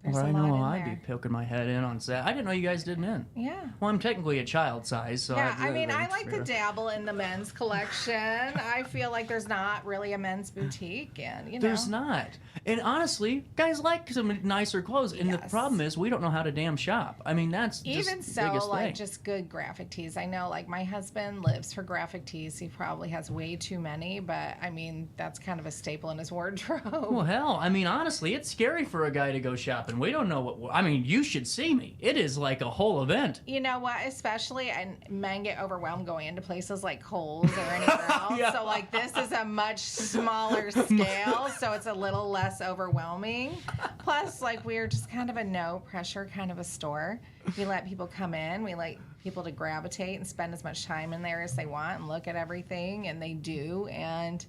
There's Well, a I lot know in I'd there. be poking my head in on Saturday. I didn't know you guys did men. Yeah. Well, I'm technically a child size, so Yeah, I mean, I like to dabble in the men's collection. I feel like there's not really a men's boutique, and you know. There's not. And honestly, guys like some nicer clothes. And the problem is we don't know how to damn shop. I mean, that's just Even the so, biggest like thing. just good graphic tees. I know, like my husband lives for graphic tees. He probably has way too many, but I mean, that's kind of a staple in his wardrobe. Well, hell, I mean, honestly, it's scary for a guy to go shopping. We don't know what. I mean, you should see me. It is like a whole event. You know what? Especially, and men get overwhelmed going into places like Kohl's or anywhere else. Yeah. So, like, this is a much smaller scale, so it's a little less overwhelming. Plus, like, we're just kind of a no pressure kind of a store. We let people come in. We like people to gravitate and spend as much time in there as they want and look at everything, and they do. And,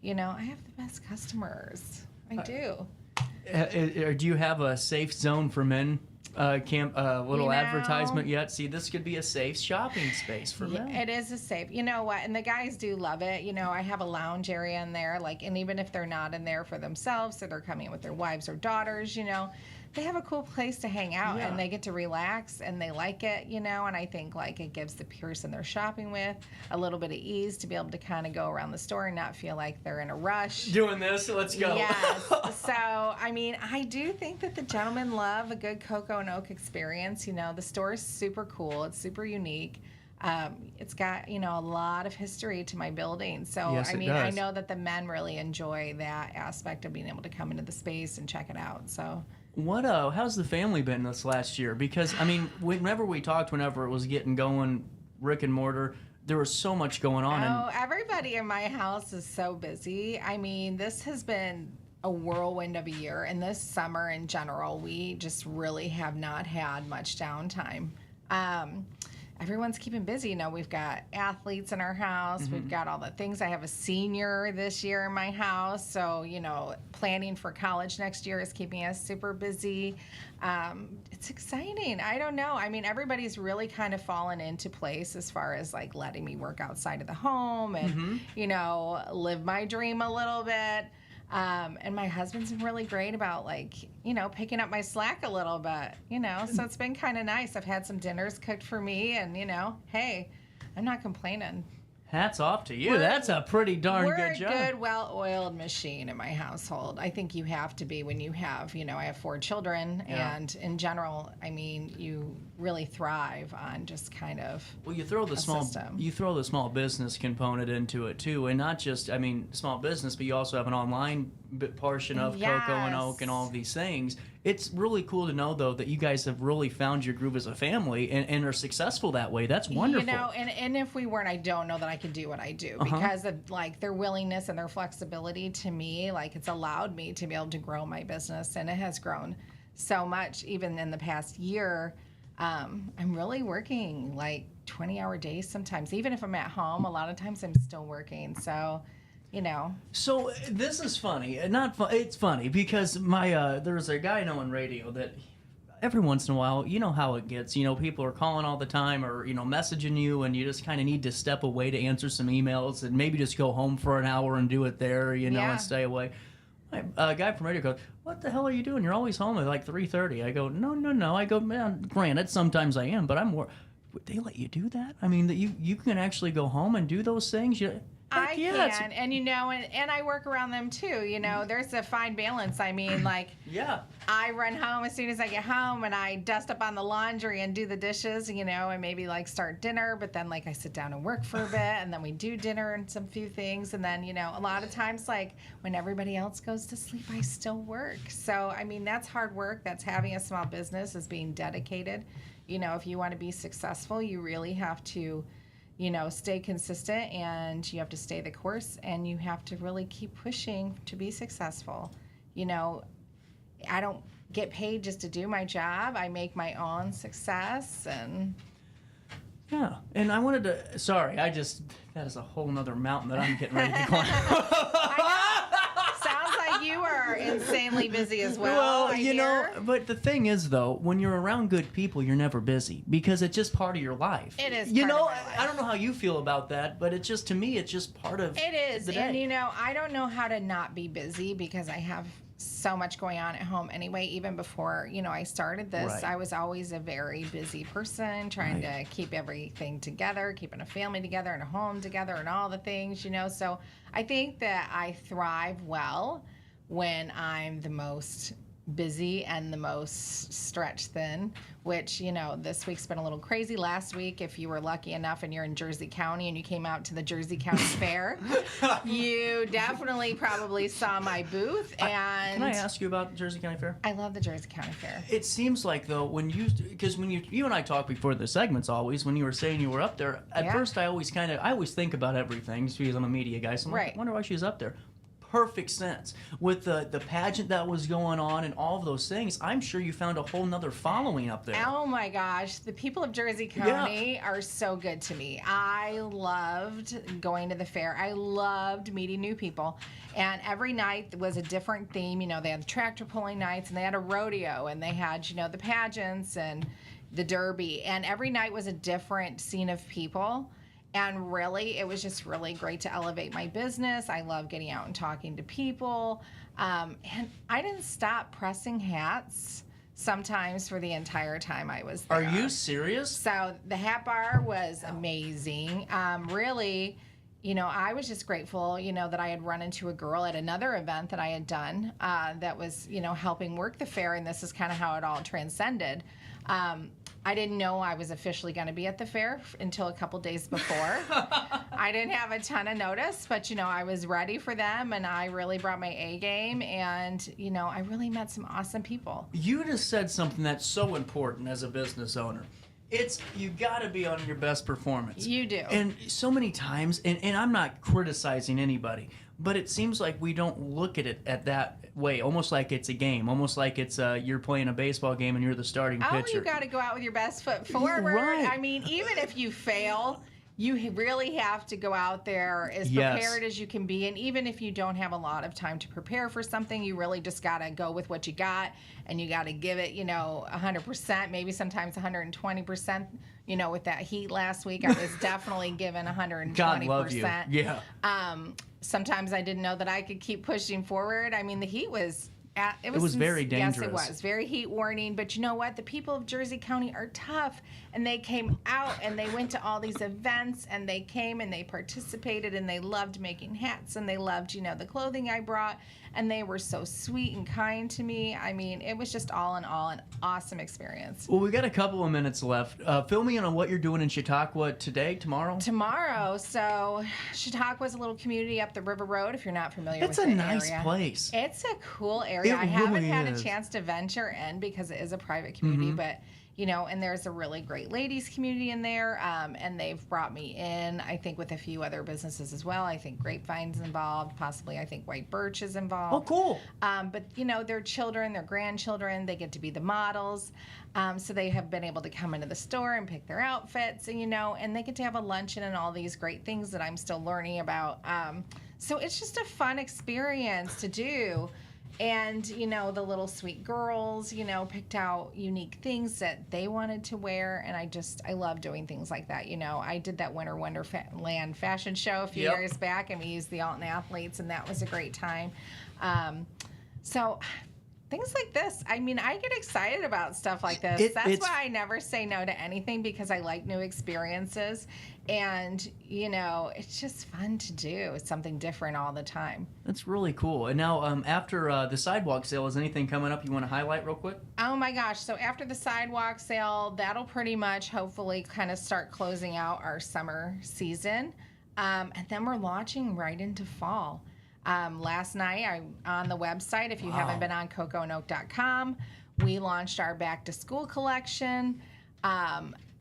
you know, I have the best customers. I do. Do you have a safe zone for men? Little advertisement yet? See, this could be a safe shopping space for men. It is a safe. You know what? And the guys do love it. You know, I have a lounge area in there, like, and even if they're not in there for themselves, so they're coming in with their wives or daughters, you know, they have a cool place to hang out and they get to relax and they like it, you know, and I think like it gives the person they're shopping with a little bit of ease to be able to kind of go around the store and not feel like they're in a rush. Doing this, let's go. Yes. So, I mean, I do think that the gentlemen love a good Coco and Oak experience. You know, the store is super cool. It's super unique. It's got, you know, a lot of history to my building. So, Yes, I it mean, I does. know that the men really enjoy that aspect of being able to come into the space and check it out. So, How's the family been this last year? Because, I mean, whenever it was getting going, brick and mortar, there was so much going on. oh, everybody in my house is so busy. I mean, this has been a whirlwind of a year. And this summer in general, we just really have not had much downtime. Everyone's keeping busy. You know, we've got athletes in our house. We've got all the things. I have a senior this year in my house. So, you know, planning for college next year is keeping us super busy. It's exciting. I don't know. I mean, everybody's really kind of fallen into place as far as like letting me work outside of the home and, you know, live my dream a little bit. And my husband's been really great about, like, you know, picking up my slack a little bit, you know, so it's been kind of nice. I've had some dinners cooked for me and, you know, hey, I'm not complaining. Hats off to you. That's a pretty darn good job. We're a good, well-oiled machine in my household. I think you have to be when you have, you know, I have 4 children, and in general, I mean, you really thrive on just kind of you throw the small business component into it too, and not just, I mean, small business, but you also have an online portion of Coco and Oak and all of these things. It's really cool to know, though, that you guys have really found your groove as a family and are successful that way. That's wonderful. You know, and if we weren't, I don't know that I could do what I do because of, like, their willingness and their flexibility to me. Like, it's allowed me to be able to grow my business, and it has grown so much. Even in the past year, I'm really working, like, 20-hour days sometimes. Even if I'm at home, a lot of times I'm still working. So, you know. So this is funny. It's funny because there's a guy I know on radio that every once in a while, you know how it gets. You know, people are calling all the time or, you know, messaging you, and you just kind of need to step away to answer some emails and maybe just go home for an hour and do it there, you know, and stay away. A guy from radio goes, "What the hell are you doing? You're always home at like 3:30." I go, No. I go, "Man, granted, sometimes I am, but I'm more." They let you do that? I mean, that you can actually go home and do those things? I can, and you know, and I work around them too. You know, there's a fine balance. I mean, like, I run home as soon as I get home, and I dust up on the laundry and do the dishes, you know, and maybe like start dinner. But then, like, I sit down and work for a bit, and then we do dinner and some few things, and then, you know, a lot of times, like, when everybody else goes to sleep, I still work. So, I mean, that's hard work. That's having a small business, is being dedicated. You know, if you want to be successful, you really have to, you know, stay consistent, and you have to stay the course, and you have to really keep pushing to be successful. You know, I don't get paid just to do my job. I make my own success, and yeah. And I wanted to, that is a whole nother mountain that I'm getting ready to climb. I know. are insanely busy as well. Well, you know, but the thing is, though, when you're around good people, you're never busy because it's just part of your life. It is. You part know, of my life. I don't know how you feel about that, but it's just, to me, it's just part of It is. the day. And, you know, I don't know how to not be busy because I have so much going on at home anyway. Even before, you know, I started this, Right. I was always a very busy person trying to keep everything together, keeping a family together and a home together and all the things, you know. So I think that I thrive well when I'm the most busy and the most stretched thin, which, you know, this week's been a little crazy. Last week, if you were lucky enough and you're in Jersey County and you came out to the Jersey County Fair, you definitely probably saw my booth. And Can I ask you about the Jersey County Fair? I love the Jersey County Fair. It seems like, though, when you and I talked before the segments always, when you were saying you were up there, at first I always think about everything just because I'm a media guy, so I'm like, I wonder why she was up there. Perfect sense. With the pageant that was going on and all of those things, I'm sure you found a whole nother following up there. Oh my gosh, the people of Jersey County are so good to me. I loved going to the fair. I loved meeting new people. And every night was a different theme. You know, they had tractor pulling nights and they had a rodeo and they had, you know, the pageants and the derby. And every night was a different scene of people. And really, it was just really great to elevate my business. I love getting out and talking to people. And I didn't stop pressing hats sometimes for the entire time I was there. Are you serious? So the hat bar was amazing. Really, you know, I was just grateful, you know, that I had run into a girl at another event that I had done that was, you know, helping work the fair. And this is kind of how it all transcended. I didn't know I was officially going to be at the fair until a couple days before. I didn't have a ton of notice, but, you know, I was ready for them, and I really brought my A game, and, you know, I really met some awesome people. You just said something that's so important as a business owner. You got to be on your best performance. You do. And so many times, and I'm not criticizing anybody, but it seems like we don't look at it at that way, almost like it's a game, almost like it's you're playing a baseball game and you're the starting pitcher. Oh, you got to go out with your best foot forward. Right. I mean, even if you fail, you really have to go out there as prepared as you can be. And even if you don't have a lot of time to prepare for something, you really just got to go with what you got, and you got to give it, you know, 100%, maybe sometimes 120%. You know, with that heat last week, I was definitely given 120%. God love you. Yeah. Sometimes I didn't know that I could keep pushing forward. I mean, the heat was... It was very dangerous. Yes, it was. Very heat warning. But you know what? The people of Jersey County are tough. And they came out and they went to all these events and they came and they participated and they loved making hats and they loved, you know, the clothing I brought. And they were so sweet and kind to me. I mean, it was just all in all an awesome experience. Well, we got a couple of minutes left. Fill me in on what you're doing in Chautauqua today, tomorrow? Tomorrow. So Chautauqua's a little community up the River Road, if you're not familiar with the the nice area. place. It's a cool area. I haven't had a chance to venture in because it is a private community, but you know, and there's a really great ladies community in there, and they've brought me in, I think, with a few other businesses as well. I think Grapevine's involved, possibly I think White Birch is involved. Oh, cool. But, you know, their children, their grandchildren, they get to be the models, so they have been able to come into the store and pick their outfits, and, you know, and they get to have a luncheon and all these great things that I'm still learning about. So it's just a fun experience to do. And, you know, the little sweet girls, you know, picked out unique things that they wanted to wear. And I love doing things like that. You know, I did that Winter Wonderland fashion show a few years back, and we used the Alton athletes, and that was a great time. So things like this, I mean, I get excited about stuff like this. That's why I never say no to anything, because I like new experiences. And, you know, it's just fun to do. It's something different all the time. That's really cool. And now, after the sidewalk sale, is anything coming up you want to highlight real quick? Oh, my gosh. So after the sidewalk sale, that'll pretty much hopefully kind of start closing out our summer season. And then we're launching right into fall. Last night, I'm on the website. If you haven't been on CocoOak.com, we launched our back-to-school collection.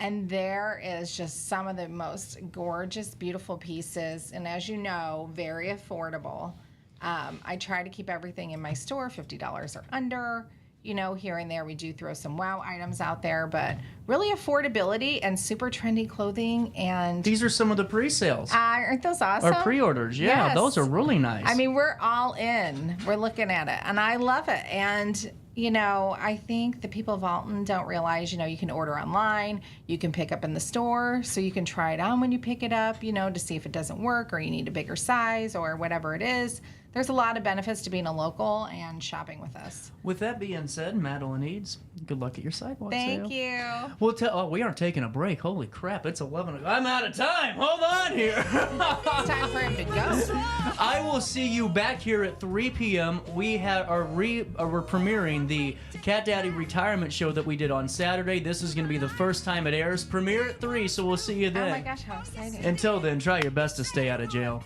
And there is just some of the most gorgeous, beautiful pieces. And as you know, very affordable. I try to keep everything in my store $50 or under. here and there we do throw some wow items out there, but really affordability and super trendy clothing. And these are some of the pre-sales. Aren't those awesome? Or pre-orders, yeah. Yes. Those are really nice. I mean, we're all in. We're looking at it, and I love it. And I think the people of Alton don't realize, you can order online, you can pick up in the store, so you can try it on when you pick it up, to see if it doesn't work or you need a bigger size or whatever it is. There's a lot of benefits to being a local and shopping with us. With that being said, Madeline Eads, good luck at your sidewalk sale. Thank you. We aren't taking a break. Holy crap, it's 11. I'm out of time. Hold on here. It's time for him to go. I will see you back here at 3 p.m. We're premiering the Cat Daddy retirement show that we did on Saturday. This is going to be the first time it airs. Premiere at 3, so we'll see you then. Oh my gosh, how exciting. Until then, try your best to stay out of jail.